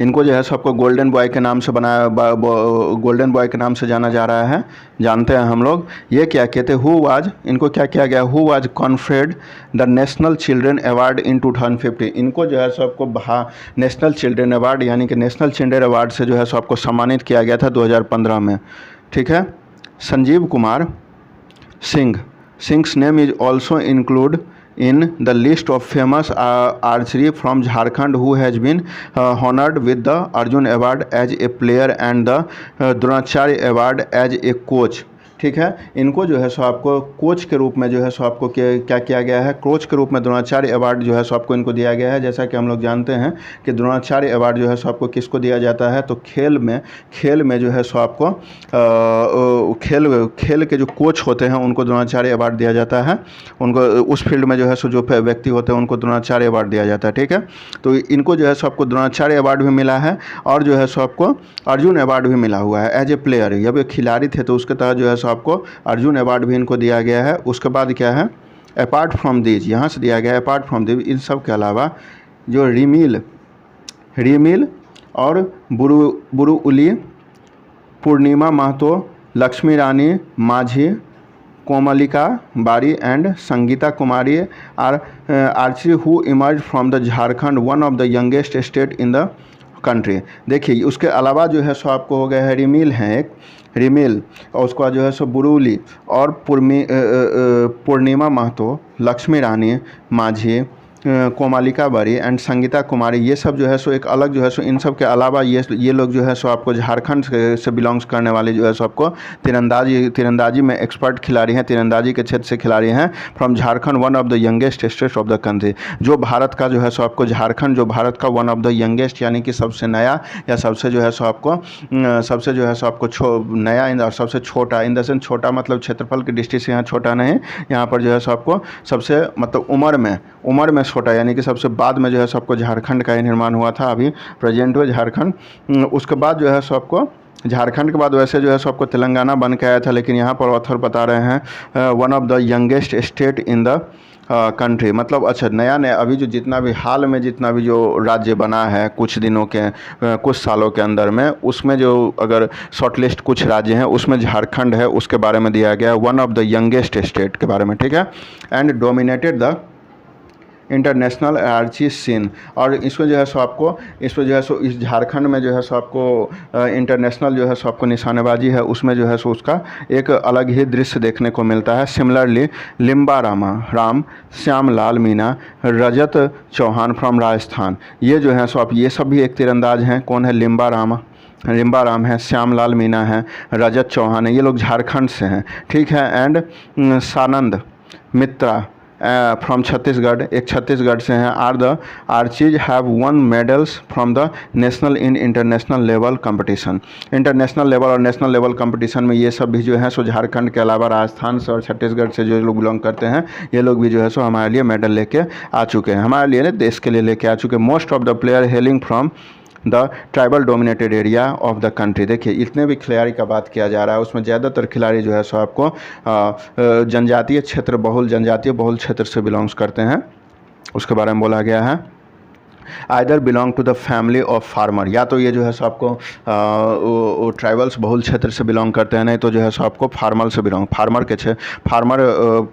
इनको जो है सो आपको गोल्डन बॉय के नाम से गोल्डन बॉय के नाम से जाना जा रहा है, जानते हैं हम लोग। ये क्या कहते हैं? हु वाज, इनको क्या किया गया? Who was conferred the national children award in 2015। इनको जो है सो आपको नेशनल चिल्ड्रन अवार्ड यानी कि नेशनल चिल्ड्रन अवार्ड से जो है सो आपको सम्मानित किया गया था 2015 में। ठीक है, संजीव कुमार सिंgh's name is also include in the list of famous archery from Jharkhand who has been honored with the Arjun Award as a player and the Dronacharya Award as a coach। ठीक है, इनको जो है सो आपको कोच के रूप में जो है सो आपको क्या किया गया है? कोच के रूप में द्रोणाचार्य अवार्ड जो है सो आपको इनको दिया गया है। जैसा कि हम लोग जानते हैं कि द्रोणाचार्य अवार्ड जो है सो आपको किसको दिया जाता है? तो खेल में जो है सो आपको खेल के जो कोच होते हैं उनको द्रोणाचार्य अवार्ड दिया जाता है। उनको उस फील्ड में जो है सो जो व्यक्ति होते हैं उनको द्रोणाचार्य अवार्ड दिया जाता है। ठीक है, तो इनको जो है सो आपको द्रोणाचार्य अवार्ड भी मिला है और जो है सो आपको अर्जुन अवार्ड भी मिला हुआ है एज ए प्लेयर। जब ये खिलाड़ी थे तो उसके तहत जो है सो आपको अर्जुन अवार्ड भी इनको दिया गया है। उसके बाद क्या है? अपार्ट फ्रॉम दीज, यहाँ से दिया गया है अपार्ट फ्रॉम दीज, इन सब के अलावा जो रिमिल और बुरुउली, पूर्णिमा महतो, लक्ष्मी रानी Majhi, Komalika Bari and Sangita Kumari are archery who emerge from the Jharkhand, one of the youngest state in the country. देखिए उसके अलावा जो है सो आपको हो गया है रिमिल और उसके बाद जो है सो बुरुली और पूर्णिमा महतो, लक्ष्मी रानी माझी, कोमलिका बारी एंड संगीता कुमारी। ये सब जो है सो एक अलग जो है सो इन सब के अलावा ये लोग जो है सो आपको झारखंड से बिलोंग्स करने वाले जो है सो आपको तीरंदाजी में एक्सपर्ट खिलाड़ी हैं, तीरंदाजी के क्षेत्र से खिलाड़ी हैं। From Jharkhand, one of the youngest state of the country. जो भारत का जो है सो आपको झारखंड जो भारत का वन ऑफ द यंगेस्ट यानी कि सबसे नया या सबसे जो है सो आपको सबसे जो है सो आपको नया और सबसे छोटा, इन द सेंस छोटा मतलब क्षेत्रफल की दृष्टि से यहाँ छोटा नहीं, यहाँ पर जो है सो आपको सबसे मतलब उम्र में छोटा यानी कि सबसे बाद में जो है सो आपको झारखंड का निर्माण हुआ था। अभी प्रेजेंट हुआ झारखंड। उसके बाद जो है सो आपको झारखंड के बाद वैसे जो है सो आपको तेलंगाना बन के आया था, लेकिन यहाँ पर ऑथर बता रहे हैं one of the youngest state in the country. मतलब अच्छा नया अभी जो जितना भी हाल में जितना भी जो राज्य बना है कुछ दिनों के कुछ सालों के अंदर में, उसमें जो अगर शॉर्टलिस्ट कुछ राज्य हैं उसमें झारखंड है, उसके बारे में दिया गया one of the youngest state के बारे में। ठीक है, एंड इंटरनेशनल एनर्जी सीन। और इसमें जो है सो आपको इसमें जो है सो इस झारखंड में जो है सो आपको इंटरनेशनल जो है सो आपको निशानेबाजी है उसमें जो है सो उसका एक अलग ही दृश्य देखने को मिलता है। सिमिलरली लिम्बा राम, श्याम लाल मीना, रजत चौहान फ्रॉम राजस्थान, ये जो है सो आप ये सब भी एक तीरंदाज हैं। कौन है? लिम्बा राम है, श्याम लाल मीना है, रजत चौहान है, ये लोग झारखंड से हैं, ठीक है। एंड सानंद मित्रा फ्रॉम छत्तीसगढ़, एक छत्तीसगढ़ से हैं। Are the archers have won medals from the national in international level competition. International level और नेशनल लेवल कंपटीशन में ये सब भी जो है सो झारखंड के अलावा राजस्थान से और छत्तीसगढ़ से जो लोग बिलोंग करते हैं ये लोग भी जो है सो हमारे लिए मेडल लेके आ चुके हैं, हमारे लिए देश के लिए लेके आ चुके हैं। Most of the player hailing from the tribal dominated area of the country. देखिए इतने भी खिलाड़ी का बात किया जा रहा है उसमें ज़्यादातर खिलाड़ी जो है सो आपको जनजातीय क्षेत्र से बिलोंग्स करते हैं, उसके बारे में बोला गया है। Either belong to the family of farmer, या तो ये जो है सो आपको ट्राइबल्स बहुल क्षेत्र से बिलोंग करते हैं, नहीं तो जो है सो आपको फार्मर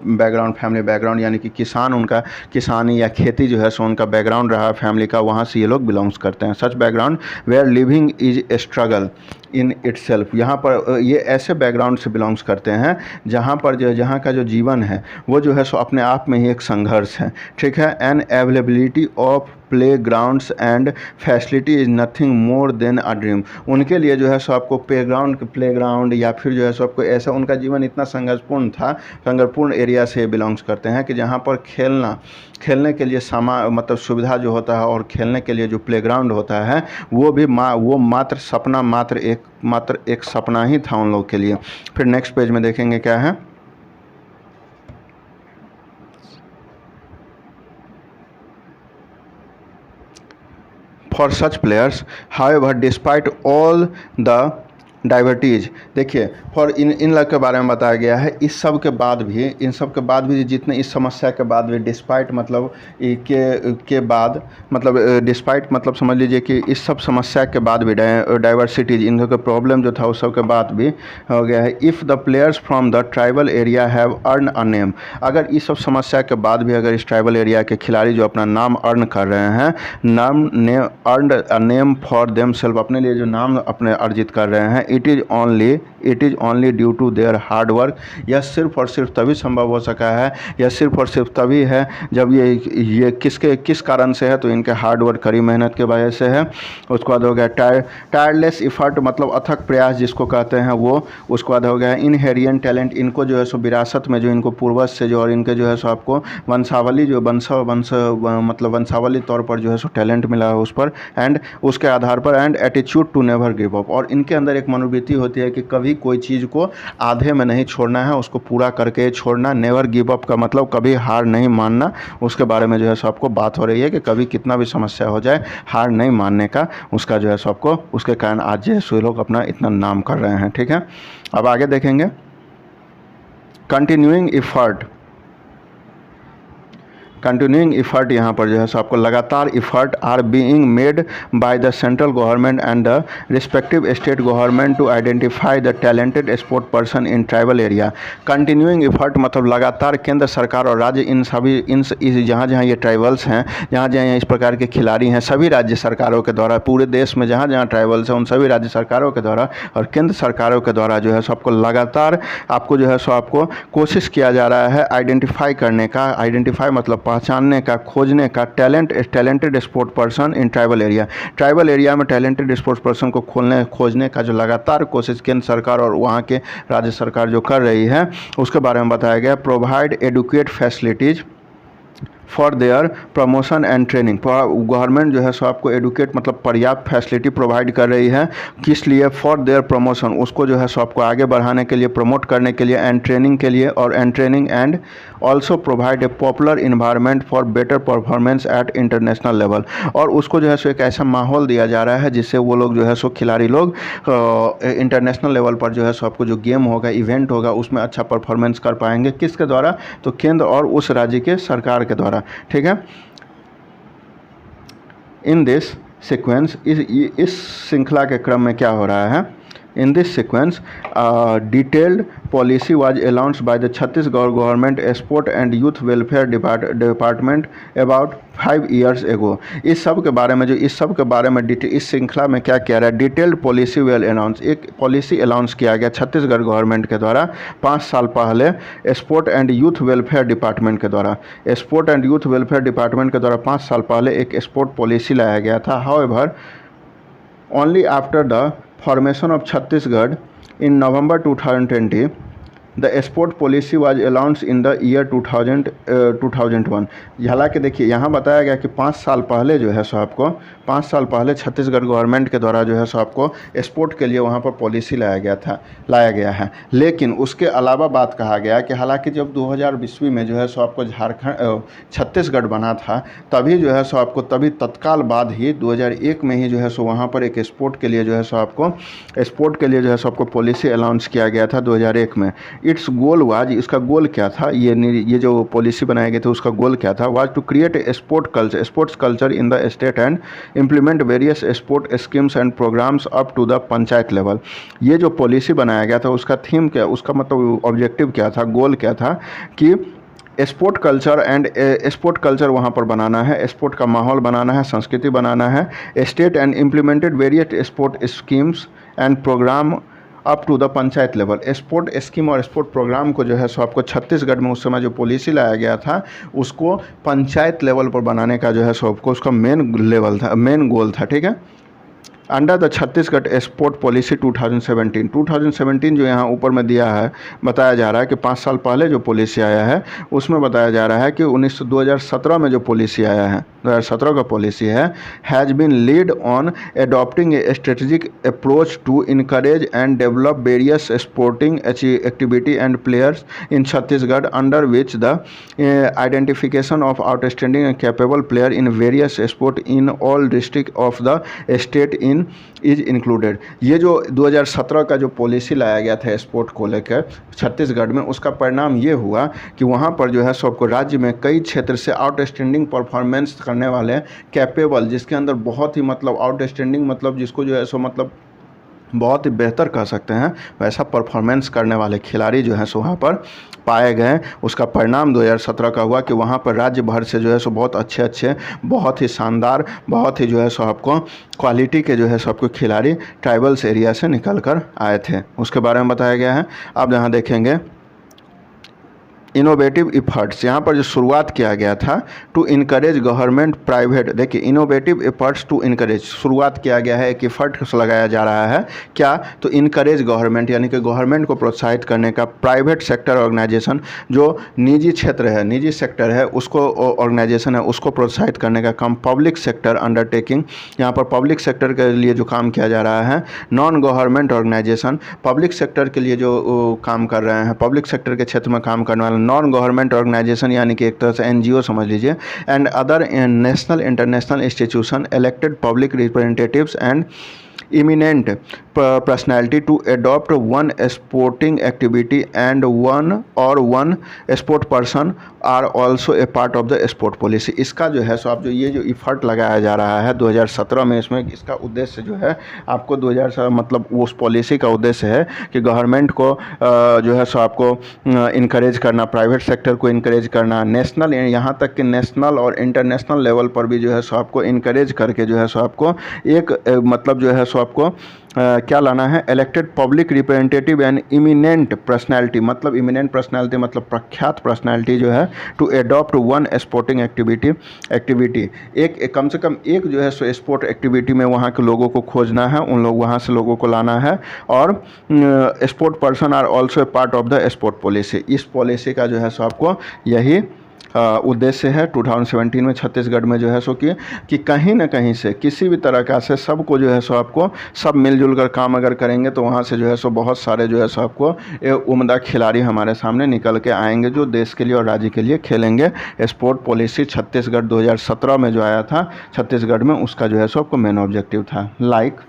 बैकग्राउंड, फैमिली बैकग्राउंड यानी कि किसान, उनका किसानी या खेती जो है सो उनका बैकग्राउंड रहा फैमिली का, वहाँ से ये लोग बिलोंग्स करते हैं। Such background where living is a struggle in itself, यहाँ पर ये ऐसे बैकग्राउंड से बिलोंग्स करते हैं जहाँ पर जहाँ का जो जीवन है वो जो है सो अपने आप में ही एक संघर्ष है, ठीक है। Unavailability of play grounds and facility is nothing more than a dream. उनके लिए जो है सो आपको प्ले ग्राउंड या फिर जो है सो आपको ऐसा, उनका जीवन इतना संघर्षपूर्ण एरिया से बिलोंग्स करते हैं कि जहाँ पर खेलने के लिए मतलब सुविधा जो होता है और खेलने के लिए जो प्लेग्राउंड होता है वो भी मात्र एक सपना ही था उन लोगों के लिए। फिर नेक्स्ट पेज में देखेंगे क्या है। For such players, however, despite all the डाइवर्टीज, देखिए फॉर इन लोग के बारे में बताया गया है। इन सब के बाद भी जितने इस समस्या के बाद भी डिस्पाइट मतलब के बाद मतलब डिस्पाइट मतलब समझ लीजिए कि इस सब समस्या के बाद भी डाइवर्सिटीज, इन लोग का प्रॉब्लम जो था उस सब के बाद भी हो गया है। If the players from the tribal area have earn a name, अगर इस सब समस्या के बाद भी अगर इस ट्राइबल एरिया के खिलाड़ी जो अपना नाम अर्न कर रहे हैं, earn a name for them self, अपने लिए जो नाम अपने अर्जित कर रहे हैं, it is only due to their hard work, यह सिर्फ और सिर्फ तभी संभव हो सका है, यह सिर्फ और सिर्फ तभी है जब ये किस कारण से है, तो इनके हार्ड वर्क, कड़ी मेहनत के वजह से है। उसके बाद हो गया टायरलेस इफर्ट, मतलब अथक प्रयास जिसको कहते हैं वो। उसके बाद हो गया इनहेरिएंट टैलेंट, इनको जो है सो विरासत में जो इनको पूर्वज से जो और इनके जो है सो आपको वंशावली तौर पर जो है सो टैलेंट मिला है उस पर, एंड उसके आधार पर, and attitude to never give up, और इनके अंदर एक मनोवृत्ति होती है कि कभी कोई चीज़ को आधे में नहीं छोड़ना है, उसको पूरा करके छोड़ना। नेवर गिव अप का मतलब कभी हार नहीं मानना, उसके बारे में जो है सो आपको बात हो रही है कि कभी कितना भी समस्या हो जाए हार नहीं मानने का, उसका जो है सो आपको उसके कारण आज जो है सो लोग अपना इतना नाम कर रहे हैं, ठीक है। अब आगे देखेंगे कंटिन्यूइंग इफर्ट, यहाँ पर जो है सो आपको लगातार effort are being made by the central government and the respective state government to identify the talented sport person in tribal area. Continuing effort मतलब लगातार केंद्र सरकार और राज्य जहाँ जहाँ ये ट्राइबल्स हैं, जहाँ जहाँ इस प्रकार के खिलाड़ी हैं, सभी राज्य सरकारों के द्वारा, पूरे देश में जहाँ जहाँ ट्राइबल्स हैं उन सभी राज्य सरकारों के द्वारा और केंद्र सरकारों के द्वारा जो है सो आपको लगातार आपको जो है सो आपको कोशिश किया जा रहा है आइडेंटिफाई करने का। आइडेंटिफाई मतलब पहचानने का, खोजने का, talented sport person in tribal area में टैलेंटेड स्पोर्ट्स पर्सन को खोजने का जो लगातार कोशिश केंद्र सरकार और वहाँ के राज्य सरकार जो कर रही है उसके बारे में बताया गया। Provide adequate facilities for their promotion and training, government जो है सो आपको एडुकेट मतलब पर्याप्त फैसिलिटी प्रोवाइड कर रही है, किस लिए? फॉर देयर प्रमोशन, उसको जो है सो आपको आगे बढ़ाने के लिए, प्रमोट करने के लिए, एंड ट्रेनिंग के लिए, और and training and also provide a popular environment for better performance at international level, और उसको जो है सो एक ऐसा माहौल दिया जा रहा है जिससे वो लोग जो है सो खिलाड़ी लोग इंटरनेशनल लेवल पर जो है सो आपको जो गेम होगा, इवेंट होगा, उसमें अच्छा परफॉर्मेंस कर पाएंगे। किसके द्वारा? तो केंद्र और उस राज्य के सरकार के द्वारा, ठीक है। इन दिस सीक्वेंस, इस श्रृंखला के क्रम में क्या हो रहा है In this sequence, a detailed policy was announced by the Chhattisgarh government Sport and Youth Welfare Department about 5 years ago. इस सब के बारे में इस श्रृंखला में क्या किया रहा है, डिटेल्ड पॉलिसी वेल अनाउंस, एक पॉलिसी अनाउंस किया गया छत्तीसगढ़ गवर्नमेंट के द्वारा 5 साल पहले sport and youth welfare department के द्वारा। Sport and youth welfare department के द्वारा 5 साल पहले एक स्पोर्ट पॉलिसी लाया गया था। However, only after the formation of Chhattisgarh in November 2020, the sport policy was announced in the year 2001। हालांकि देखिए यहाँ बताया गया कि 5 साल पहले जो है सो आपको 5 साल पहले छत्तीसगढ़ गवर्नमेंट के द्वारा जो है सो आपको स्पोर्ट के लिए वहाँ पर पॉलिसी लाया गया है। लेकिन उसके अलावा बात कहा गया कि हालांकि जब 2020 में जो है सो आपको छत्तीसगढ़ बना था, तभी जो है सो आपको तत्काल बाद ही 2001 में ही जो है सो वहाँ पर एक स्पोर्ट के लिए जो है सो आपको पॉलिसी अनाउंस किया गया था 2001 में। इट्स गोल वाज, इसका गोल क्या था, ये जो पॉलिसी बनाए गए थे उसका गोल क्या था, was to create a sports culture in the state and implement various sport schemes and programmes up to the panchayat level. ये जो पॉलिसी बनाया गया था उसका थीम क्या, उसका मतलब ऑब्जेक्टिव क्या था, गोल क्या था कि स्पोर्ट कल्चर वहाँ पर बनाना है, स्पोर्ट का माहौल बनाना है, संस्कृति बनाना है, state and implemented various sport schemes and programme up to the panchayat level. Sport scheme और स्पोर्ट प्रोग्राम को जो है सो आपको छत्तीसगढ़ में उस समय जो पॉलिसी लाया गया था उसको पंचायत लेवल पर बनाने का जो है सो आपको उसका मेन गोल था। ठीक है। Under the Chhattisgarh sport policy 2017 जो यहाँ ऊपर में दिया है, बताया जा रहा है कि 5 साल पहले जो पॉलिसी आया है उसमें बताया जा रहा है कि 2017 में जो पॉलिसी आया है, 2017 का पॉलिसी है, has been lead on adopting a strategic approach to encourage and develop various sporting activity and players in Chhattisgarh, under which the identification of outstanding and capable player in various sport in all district of the state in is included. ये जो 2017 का जो policy लाया गया था sport को लेकर छत्तीसगढ़ में, उसका परिणाम ये हुआ कि वहाँ पर जो है सबको राज्य में कई क्षेत्र से आउटस्टैंडिंग परफॉर्मेंस करने वाले कैपेबल, जिसके अंदर बहुत ही मतलब आउटस्टैंडिंग मतलब जिसको जो है सो मतलब बहुत ही बेहतर कह सकते हैं वैसा परफॉर्मेंस करने वाले खिलाड़ी जो हैं सो वहाँ पर पाए गए। उसका परिणाम 2017 का हुआ कि वहाँ पर राज्य भर से जो है सो बहुत अच्छे बहुत ही शानदार, बहुत ही जो है सो आपको क्वालिटी के जो है सो आपको खिलाड़ी ट्राइबल्स एरिया से निकल कर आए थे। उसके बारे में बताया गया है। आप यहाँ देखेंगे इनोवेटिव इफ़र्ट्स, यहाँ पर जो शुरुआत किया गया था टू इनकरेज गवर्नमेंट प्राइवेट, देखिए इनोवेटिव इफ़र्ट्स टू इनकरेज, शुरुआत किया गया है, एक इफ़र्ट लगाया जा रहा है क्या, तो इनकरेज गवर्नमेंट यानी कि गवर्नमेंट को प्रोत्साहित करने का, प्राइवेट सेक्टर ऑर्गेनाइजेशन जो निजी क्षेत्र है, निजी सेक्टर है उसको ऑर्गेनाइजेशन है उसको प्रोत्साहित करने का काम, पब्लिक सेक्टर अंडरटेकिंग, यहाँ पर पब्लिक सेक्टर के लिए जो काम किया जा रहा है, non government organisation public sector के लिए जो काम कर रहे हैं, पब्लिक सेक्टर के क्षेत्र में काम करने वाले नॉन गवर्नमेंट ऑर्गेनाइजेशन यानी कि एक तरह से एनजीओ समझ लीजिए, and other national international institution elected public representatives and eminent personality to adopt one sporting activity and one sport person are also a part of the sport policy. इसका जो है सो आप जो ये जो इफ़र्ट लगाया जा रहा है 2017 में, इसमें इसका उद्देश्य जो है आपको 2017 मतलब उस पॉलिसी का उद्देश्य है कि गवर्नमेंट को जो है सो आपको इनकरेज करना, प्राइवेट सेक्टर को इनकरेज करना, नेशनल यहाँ तक कि नेशनल और इंटरनेशनल लेवल पर भी जो है सो आपको इनकरेज करके जो है सो आपको एक मतलब जो है सो आपको क्या लाना है, elected public representative and eminent personality, मतलब इमिनेंट पर्सनैलिटी मतलब प्रख्यात पर्सनैलिटी जो है to adopt one sporting activity एक कम से कम एक जो है सो स्पोर्ट एक्टिविटी में वहाँ के लोगों को खोजना है, उन लोग वहाँ से लोगों को लाना है, और sport person are also a part of the sport policy. इस पॉलिसी का जो है सो आपको यही उद्देश्य है 2017 में छत्तीसगढ़ में जो है सो कि कहीं ना कहीं से किसी भी तरह का से सबको जो है सो आपको सब मिलजुल कर काम अगर करेंगे तो वहाँ से जो है सो बहुत सारे जो है सो आपको उम्दा खिलाड़ी हमारे सामने निकल के आएंगे जो देश के लिए और राज्य के लिए खेलेंगे। स्पोर्ट पॉलिसी छत्तीसगढ़ 2017 में जो आया था छत्तीसगढ़ में, उसका जो है सो आपको मेन ऑब्जेक्टिव था। लाइक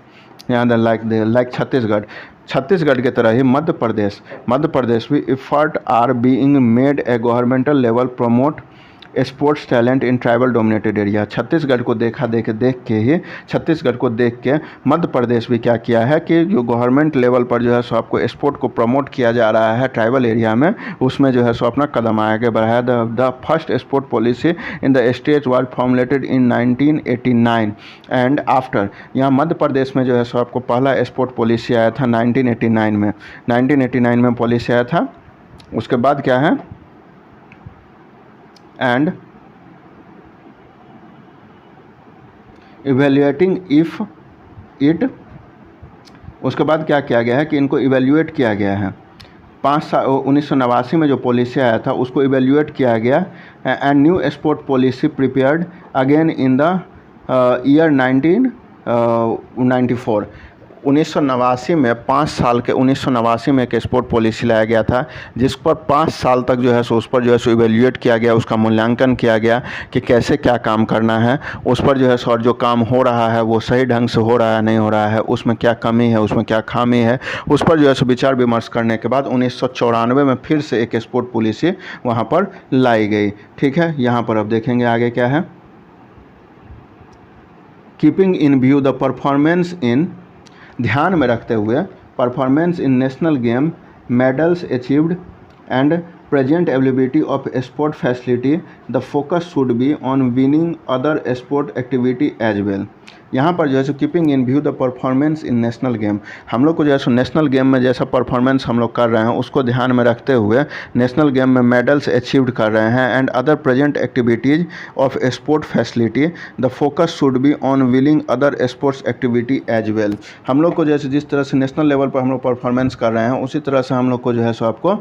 छत्तीसगढ़ की तरह ही मध्य प्रदेश भी effort are being made a governmental level promote sports talent in tribal dominated area. Chhattisgarh को देख के छत्तीसगढ़ को देख के मध्य प्रदेश भी क्या किया है कि जो गवर्नमेंट लेवल पर जो है सो आपको स्पोर्ट को प्रमोट किया जा रहा है ट्राइबल एरिया में, उसमें जो है सो अपना कदम आगे बढ़ाया। The first sport policy in the state was formulated in 1989 and after. यहाँ मध्य प्रदेश में जो है सो आपको पहला स्पोर्ट पॉलिसी आया था 1989 में पॉलिसी आया था। उसके बाद क्या है एंड इवेल्युएटिंग इफ इट, उसके बाद क्या किया गया है कि इनको इवेल्युएट किया गया है। 1989 में जो पॉलिसी आया था उसको इवेल्युएट किया गया and new sport policy prepared again in the year 1994। 1989 में 5 साल के 1989 में एक स्पोर्ट पॉलिसी लाया गया था जिस पर 5 साल तक जो है सो उस पर जो है सो इवेल्युएट किया गया, उसका मूल्यांकन किया गया कि कैसे क्या काम करना है उस पर जो है सो, और जो काम हो रहा है वो सही ढंग से हो रहा है नहीं हो रहा है, उसमें क्या कमी है उसमें क्या खामी है, उस पर जो है सो विचार विमर्श करने के बाद 1994 में फिर से एक स्पोर्ट पॉलिसी वहाँ पर लाई गई। ठीक है, यहाँ पर अब देखेंगे आगे क्या है। Keeping in view the performance in, ध्यान में रखते हुए performance in national game, medals achieved and present availability of sport facility, the focus should be on winning other sport activity as well. यहाँ पर जो है सो keeping in view the performance in national game, हम लोग को जो है सो नेशनल गेम में जैसा परफॉर्मेंस हम लोग कर रहे हैं उसको ध्यान में रखते हुए नेशनल गेम में मेडल्स अचीव्ड कर रहे हैं and other present activities of sport facility, the focus should be on willing other sports activity as well. हम लोग को जैसे जिस तरह से नेशनल लेवल पर हम लोग परफॉर्मेंस कर रहे हैं उसी तरह से हम लोग को जो है सो आपको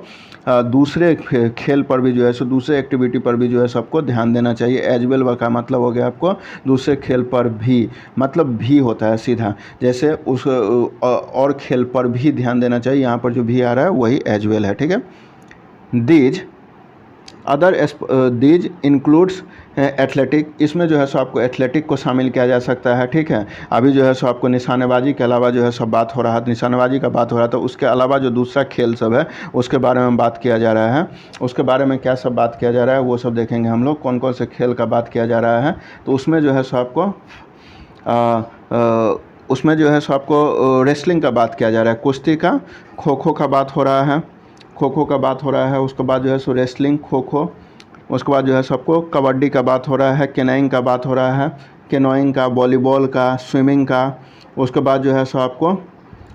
दूसरे खेल पर भी जो है सो दूसरे एक्टिविटी पर भी जो है सबको ध्यान देना चाहिए। एज वेल का मतलब हो गया आपको दूसरे खेल पर भी, मतलब भी होता है सीधा, जैसे उस और खेल पर भी ध्यान देना चाहिए। यहाँ पर जो भी आ रहा है वही एज वेल है। ठीक है, दीज इंक्लूड्स एथलेटिक, इसमें जो है सो आपको एथलेटिक को शामिल किया जा सकता है। ठीक है, अभी जो है सो आपको निशानेबाजी के अलावा जो है सब बात हो रहा है, निशानेबाजी का बात हो रहा था, उसके अलावा जो दूसरा खेल सब है उसके बारे में बात किया जा रहा है। उसके बारे में क्या सब बात किया जा रहा है वो सब देखेंगे हम लोग, कौन कौन से खेल का बात किया जा रहा है। तो उसमें जो है सो आपको उसमें जो है सो आपको रेसलिंग का बात किया जा रहा है, कुश्ती का, खो खो का बात हो रहा है, खो खो का बात हो रहा है। उसके बाद जो है सो रेसलिंग, खो खो, उसके बाद जो है सबको कबड्डी का बात हो रहा है, केनाइंग का बात हो रहा है, केनोइंग का, वॉलीबॉल का, स्विमिंग का। उसके बाद जो है सो आपको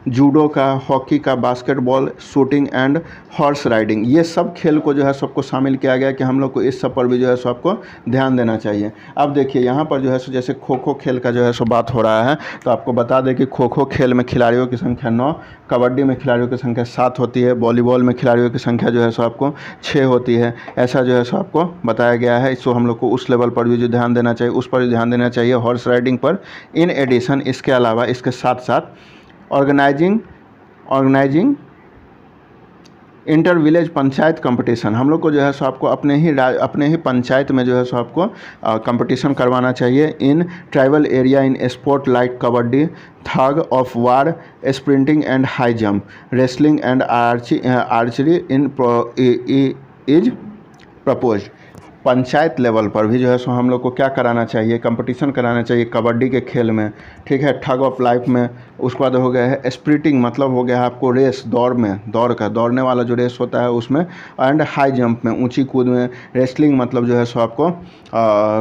जूडो का, हॉकी का, basketball, shooting and horse riding, ये सब खेल को जो है सबको शामिल किया गया कि हम लोग को इस सब पर भी जो है सो आपको ध्यान देना चाहिए। अब देखिए यहाँ पर जो है सो जैसे खो खो खेल का जो है सो बात हो रहा है, तो आपको बता दें कि खो खो खेल में खिलाड़ियों की संख्या 9, कबड्डी में खिलाड़ियों की संख्या 7 होती है, वॉलीबॉल में खिलाड़ियों की संख्या जो है सो आपको 6 होती है। ऐसा जो है सो आपको बताया गया है, इसको हम लोग को उस लेवल पर भी जो ध्यान देना चाहिए उस पर भी ध्यान देना चाहिए, हॉर्स राइडिंग पर। इन एडिशन, इसके अलावा इसके साथ साथ organising inter village panchayat competition, हम लोग को जो है सो आपको अपने ही पंचायत में जो है सो आपको कंपटीशन करवाना चाहिए इन tribal area in sport like kabaddi, tug of war, sprinting and high jump, wrestling and archery is propose. Panchayat level पर भी जो है सो हम लोग को क्या कराना चाहिए, कंपटीशन कराना चाहिए कबड्डी के खेल में। ठीक है, ठग ऑफ लाइफ में। उसके बाद हो गया है स्प्रिटिंग, मतलब हो गया आपको रेस, दौड़ने वाला जो रेस होता है उसमें, एंड हाई जंप में, ऊंची कूद में। रेसलिंग मतलब जो है सो आपको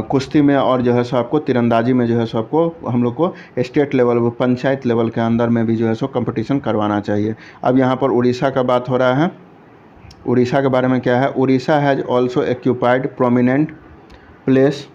कुश्ती में, और जो है सो आपको तीरंदाजी में जो है सो आपको हम लोग को स्टेट लेवल, पंचायत लेवल के अंदर में भी जो है सो कंपटीशन करवाना चाहिए। अब यहाँ पर उड़ीसा का बात हो रहा है। उड़ीसा के बारे में क्या है, Orissa has also occupied prominent place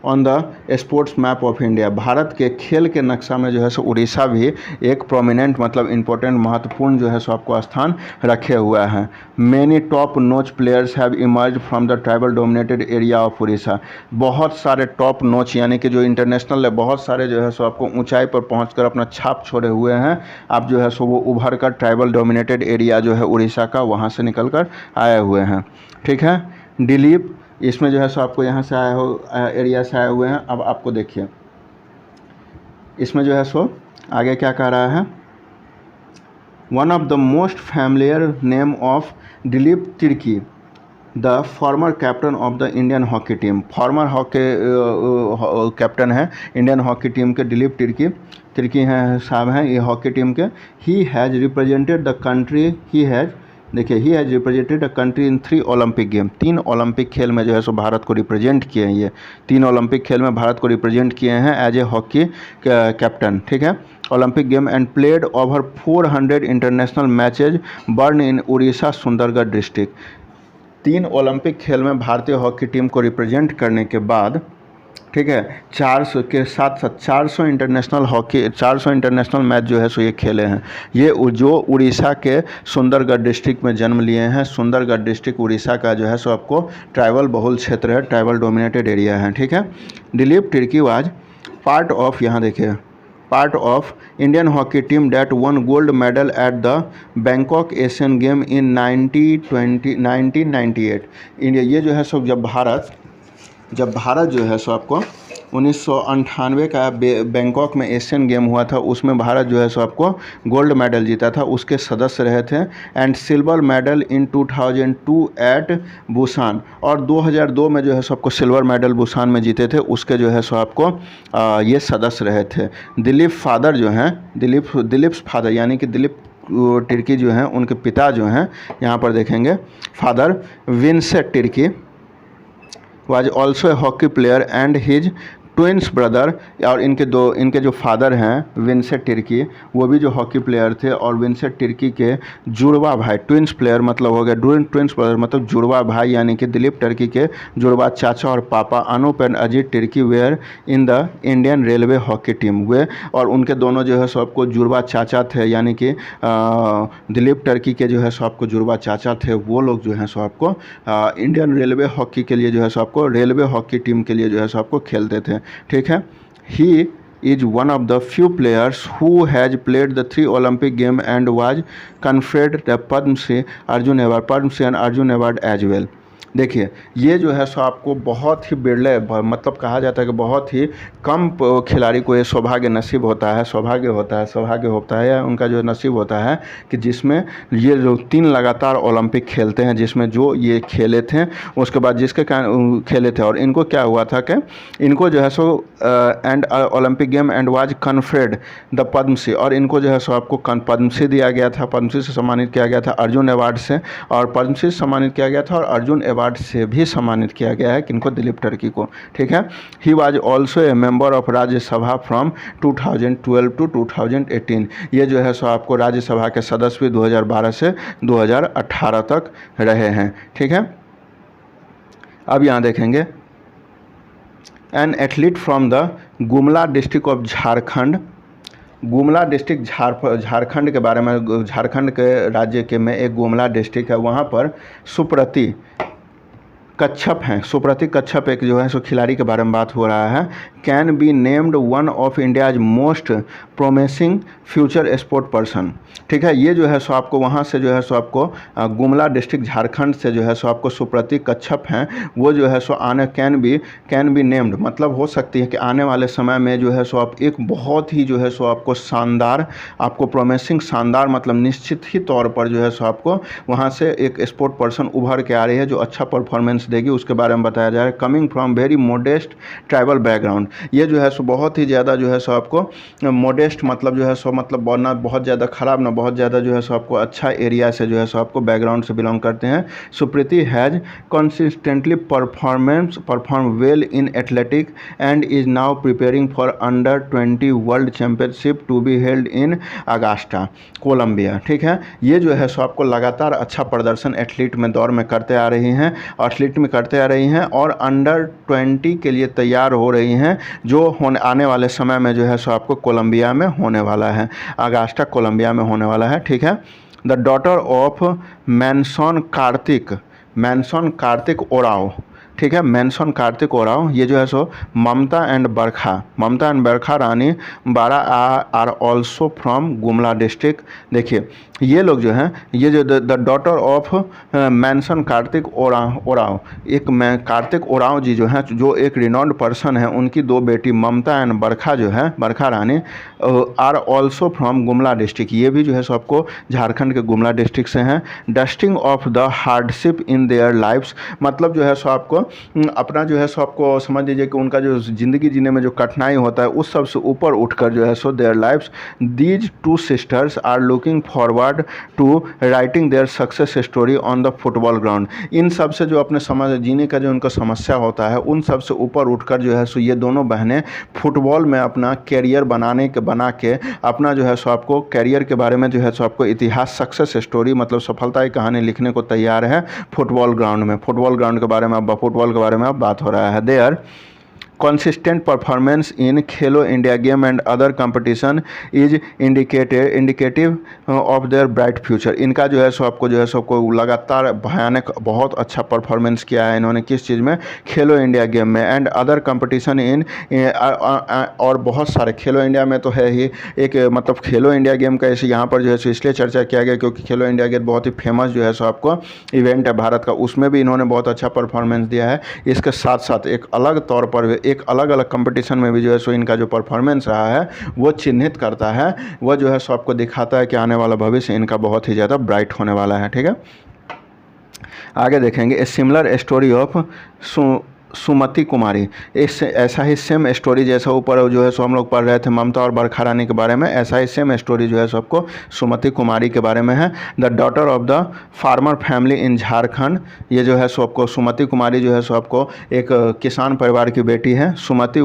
on the sports map of India. Bharat के खेल के नक्शा में जो है सो उड़ीसा भी एक प्रोमिनेंट मतलब इम्पोर्टेंट, महत्वपूर्ण जो है सो आपको स्थान रखे हुआ है। मैनी टॉप नोच players have emerge from the tribal dominated area of Orissa. बहुत सारे टॉप नोच यानी कि जो इंटरनेशनल है, बहुत सारे जो है सो आपको ऊंचाई पर पहुंचकर अपना छाप छोड़े हुए हैं। आप जो है सो वो उभर कर ट्राइबल डोमिनेटेड एरिया जो है उड़ीसा का, वहाँ से निकल कर आए हुए हैं। ठीक है, दिलीप इसमें जो है सो आपको यहाँ से एरिया से आए हुए हैं। अब आपको देखिए इसमें जो है सो आगे क्या कह रहा है, one of the most familiar name of Dilip Tirkey the former captain of the Indian hockey team, farmer hockey captain है इंडियन हॉकी टीम के दिलीप तिर्की हैं साहब हैं ये हॉकी टीम के। He has represented the country, he has represented the country in 3 Olympic game, 3 Olympic खेल में जो है सो भारत को रिप्रेजेंट किए हैं। ये 3 ओलंपिक खेल में भारत को रिप्रेजेंट किए हैं एज ए हॉकी कैप्टन, ठीक है, Olympic game, and played over 400 international matches burn in Orissa Sundargarh district. 3 Olympic खेल में भारतीय हॉकी टीम को रिप्रेजेंट करने के बाद, ठीक है, 400 के साथ साथ 400 इंटरनेशनल मैच जो है सो ये खेले हैं। ये जो उड़ीसा के सुंदरगढ़ डिस्ट्रिक्ट में जन्म लिए हैं। सुंदरगढ़ डिस्ट्रिक्ट उड़ीसा का जो है सो आपको ट्राइबल बहुल क्षेत्र है, ट्राइबल डोमिनेटेड एरिया है, ठीक है। Dilip Tirkey was part of, यहाँ देखिए, part of Indian hockey team that won gold medal at the Bangkok Asian game in 1998। India, ये जो है सो जब भारत जो है सो आपको 1998 का बैंकॉक में एशियन गेम हुआ था, उसमें भारत जो है सो आपको गोल्ड मेडल जीता था, उसके सदस्य रहे थे। And silver medal in 2002 at Busan, और 2002 में जो है सो आपको सिल्वर मेडल बुसान में जीते थे, उसके जो है सो आपको ये सदस्य रहे थे। दिलीप फादर जो हैं, दिलीप फादर यानी कि दिलीप तिर्की जो हैं, उनके पिता जो हैं, यहाँ पर देखेंगे, father Vincent Tirkey was also a hockey player and his twins brother, और इनके जो फादर हैं विंसेंट तिर्की, वो भी जो हॉकी प्लेयर थे, और विंसेंट तिर्की के जुड़वा भाई, ट्विंस प्लेयर मतलब हो गया, ट्विंस ब्रदर मतलब जुड़वा भाई, यानी कि दिलीप तिर्की के जुड़वा चाचा और पापा Anup and Ajit Tirkey were in the Indian railway hockey team. वे और उनके दोनों जो है सो आपको जुड़वा चाचा थे, यानी कि दिलीप तिर्की के जो है सो आपको जुड़वा चाचा थे, वो लोग जो है सो आपको इंडियन रेलवे हॉकी के लिए जो है सो आपको रेलवे हॉकी टीम के लिए जो है सो आपको खेलते थे, ठीक है। ही is one of the few players who has played the 3 Olympic game and was conferred the Padma Shri and Arjun Award as well। देखिए, ये जो है सो आपको बहुत ही बिरले, मतलब कहा जाता है कि बहुत ही कम खिलाड़ी को ये सौभाग्य नसीब होता है, सौभाग्य होता है या उनका जो नसीब होता है कि जिसमें ये जो 3 लगातार ओलंपिक खेलते हैं, जिसमें जो ये खेले थे, उसके बाद जिसके कारण खेले थे, और इनको क्या हुआ था कि इनको जो है सो and Olympic game and was conferred the Padma Shri, और इनको जो है सो आपको पद्मश्री दिया गया था, पद्मश्री से सम्मानित किया गया था, अर्जुन अवार्ड से, और पद्मश्री से सम्मानित किया गया था, और अर्जुन अवार्ड से भी सम्मानित किया गया है किनको, दिलीप तिर्की को, ठीक है। He was also a member of Rajya Sabha from 2012 to 2018। ये जो है सो आपको राज्यसभा के सदस्य भी 2012 से 2018 तक रहे हैं, ठीक है। अब यहाँ देखेंगे, an athlete from the Gumla district of Jharkhand. Gumla district Jharkhand के बारे में, झारखंड के राज्य के में एक गुमला डिस्ट्रिक्ट है, वहाँ पर सुप्रति कच्छप हैं, सुप्रति कच्छप एक जो है सो खिलाड़ी के बारे में बात हो रहा है। Can be named one of India's most promising future sport person, ठीक है। ये जो है सो आपको वहाँ से जो है सो आपको गुमला डिस्ट्रिक्ट झारखंड से जो है सो आपको सुप्रति कच्छप हैं, वो जो है सो आने कैन बी नेम्ड, मतलब हो सकती है कि आने वाले समय में जो है सो आप एक बहुत ही जो है सो आपको शानदार, आपको प्रोमिसिंग शानदार मतलब निश्चित ही तौर पर जो है सो आपको वहाँ से एक स्पोर्ट पर्सन उभर के आ रही है जो अच्छा परफॉर्मेंस देगी, उसके बारे में बताया जा रहा है। Coming from very modest tribal background, ये जो है सो बहुत ही ज़्यादा जो है सो आपको मोडेस्ट मतलब जो है सो मतलब ना बहुत ज़्यादा ख़राब ना बहुत ज़्यादा जो है सो आपको अच्छा एरिया से जो है सो आपको बैकग्राउंड से बिलोंग करते हैं। Supriti has consistently perform well in athletic and is now preparing for under 20 world championship to be held in August Colombia, ठीक है। ये जो है सो आपको लगातार अच्छा प्रदर्शन एथलीट में दौर में करते आ रही हैं, और अंडर 20 के लिए तैयार हो रही हैं, जो आने वाले समय में जो है सो आपको कोलंबिया में होने वाला है, अगास्टा कोलंबिया में होने वाला है, ठीक है। The daughter of mason Kartik Oraon, ठीक है। मेंशन कार्तिक ओराव, ये जो है सो ममता and Barkha Rani Bara are also from Gumla district. देखिए ये लोग जो हैं, ये जो the daughter of mason Kartik Oraon, एक कार्तिक ओराव जी जो हैं, जो एक रिनॉन्ड पर्सन है, उनकी दो बेटी ममता एंड बरखा जो है, Barkha Rani are also from Gumla district, ये भी जो है सो आपको झारखंड के गुमला डिस्ट्रिक्ट से हैं। Dusting off the hardship in their lifes, मतलब जो है सो आपको अपना जो है सो आपको समझ लीजिए कि उनका जो ज़िंदगी जीने में जो कठिनाई होता है उस सब से ऊपर उठकर जो है so their lifes, these two sisters are looking forward to writing their success story on the football ground. इन सब से जो अपने समझ जीने का जो उनका समस्या होता है उन सब से ऊपर उठकर जो है सो ये दोनों बहनें फुटबॉल में अपना कैरियर बना के अपना जो है सो आपको कैरियर के बारे में जो है सो आपको इतिहास, सक्सेस स्टोरी, मतलब सफलता की कहानी लिखने को तैयार है फुटबॉल ग्राउंड में। फुटबॉल ग्राउंड के बारे में अब बात हो रहा है। There consistent performance in Khelo India game and other competition is indicative of their bright future. इनका जो है सो आपको जो है सो को लगातार भयानक बहुत अच्छा परफॉर्मेंस किया है इन्होंने, किस चीज़ में, खेलो इंडिया गेम में, एंड अदर कंपटीशन इन और बहुत सारे, खेलो इंडिया में तो है ही एक, मतलब खेलो इंडिया गेम का ऐसे यहाँ पर जो है सो इसलिए चर्चा किया गया क्योंकि खेलो इंडिया गेम बहुत ही फेमस जो है सो आपको इवेंट है भारत का, उसमें भी इन्होंने बहुत अच्छा परफॉर्मेंस दिया है। इसके साथ साथ एक अलग तौर पर एक अलग अलग कंपटीशन में भी जो है सो इनका जो परफॉर्मेंस रहा है वो चिन्हित करता है, वो जो है सो आपको दिखाता है कि आने वाला भविष्य इनका बहुत ही ज़्यादा ब्राइट होने वाला है। ठीक है, आगे देखेंगे ए सिमिलर स्टोरी ऑफ सुमति कुमारी। इस ऐसा ही सेम स्टोरी जैसा ऊपर जो है सो हम लोग पढ़ रहे थे ममता और बरखा रानी के बारे में, ऐसा ही सेम स्टोरी जो है सो आपको सुमति कुमारी के बारे में है। The daughter of the farmer family in Jharkhand, ये जो है सो आपको सुमति कुमारी जो है सो आपको एक किसान परिवार की बेटी है। सुमति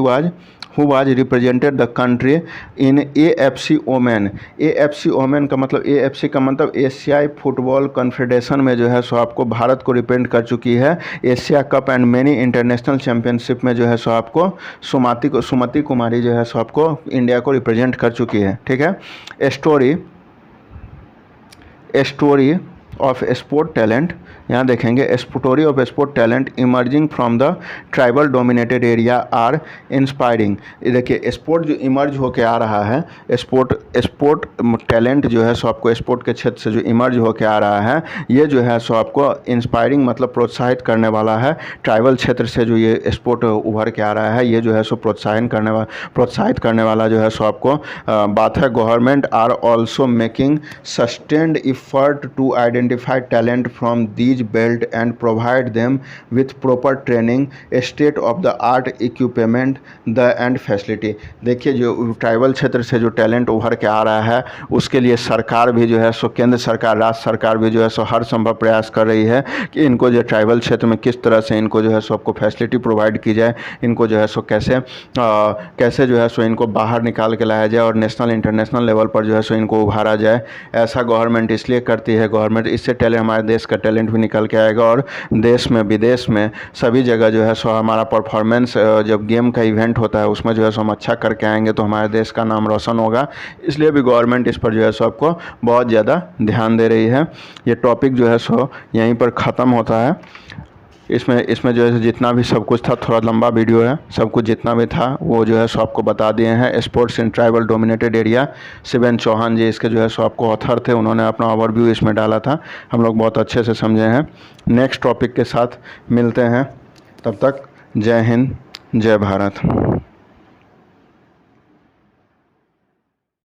who was represented the country in AFC Oman। AFC Oman का मतलब, AFC का मतलब एशियाई फुटबॉल कॉन्फेडरेशन में जो है सो आपको भारत को रिप्रेजेंट कर चुकी है। Asia cup and many international championship में जो है सो आपको सुमति कुमारी जो है सो आपको इंडिया को रिप्रेजेंट कर चुकी है। ठीक है, स्टोरी ऑफ स्पोर्ट टैलेंट, यहाँ देखेंगे story of sport talent emerging from the tribal dominated area are inspiring. देखिए स्पोर्ट जो इमर्ज होके आ रहा है, स्पोर्ट टैलेंट जो है सो आपको स्पोर्ट के क्षेत्र से जो इमर्ज होके आ रहा है, ये जो है सो आपको इंस्पायरिंग मतलब प्रोत्साहित करने वाला है। ट्राइबल क्षेत्र से जो ये स्पोर्ट उभर के आ रहा है, ये जो है सो प्रोत्साहित करने वाला जो है सो आपको बात है। Government are also making sustained effort to identify talent from these belt and provide them with proper training, state of the art equipment the and facility. देखिए जो ट्राइबल क्षेत्र से जो टैलेंट उभर के आ रहा है उसके लिए सरकार भी जो है सो, केंद्र सरकार, राज्य सरकार भी जो है सो हर संभव प्रयास कर रही है कि इनको जो ट्राइबल क्षेत्र में किस तरह से इनको जो है सो आपको फैसिलिटी प्रोवाइड की जाए, इनको जो है सो कैसे जो है सो इनको बाहर निकाल के लाया जाए और नेशनल इंटरनेशनल लेवल पर जो है सो इनको उभारा जाए। ऐसा गवर्नमेंट इसलिए करती है, गवर्नमेंट इससे टैलेंट, हमारे देश का टैलेंट भी निकल के आएगा और देश में विदेश में सभी जगह जो है सो हमारा परफॉर्मेंस, जब गेम का इवेंट होता है उसमें जो है सो हम अच्छा करके आएंगे तो हमारे देश का नाम रोशन होगा। इसलिए भी गवर्नमेंट इस पर जो है सो आपको बहुत ज़्यादा ध्यान दे रही है। ये टॉपिक जो है सो यहीं पर ख़त्म होता है। इसमें जो है जितना भी सब कुछ था, थोड़ा लंबा वीडियो है, सब कुछ जितना भी था वो जो है सो आपको बता दिए हैं। Sports in tribal dominated area, Shiven Chauhan ji इसके जो है सो आपको ऑथर थे, उन्होंने अपना ओवरव्यू इसमें डाला था, हम लोग बहुत अच्छे से समझे हैं। नेक्स्ट टॉपिक के साथ मिलते हैं, तब तक जय हिंद, जय भारत।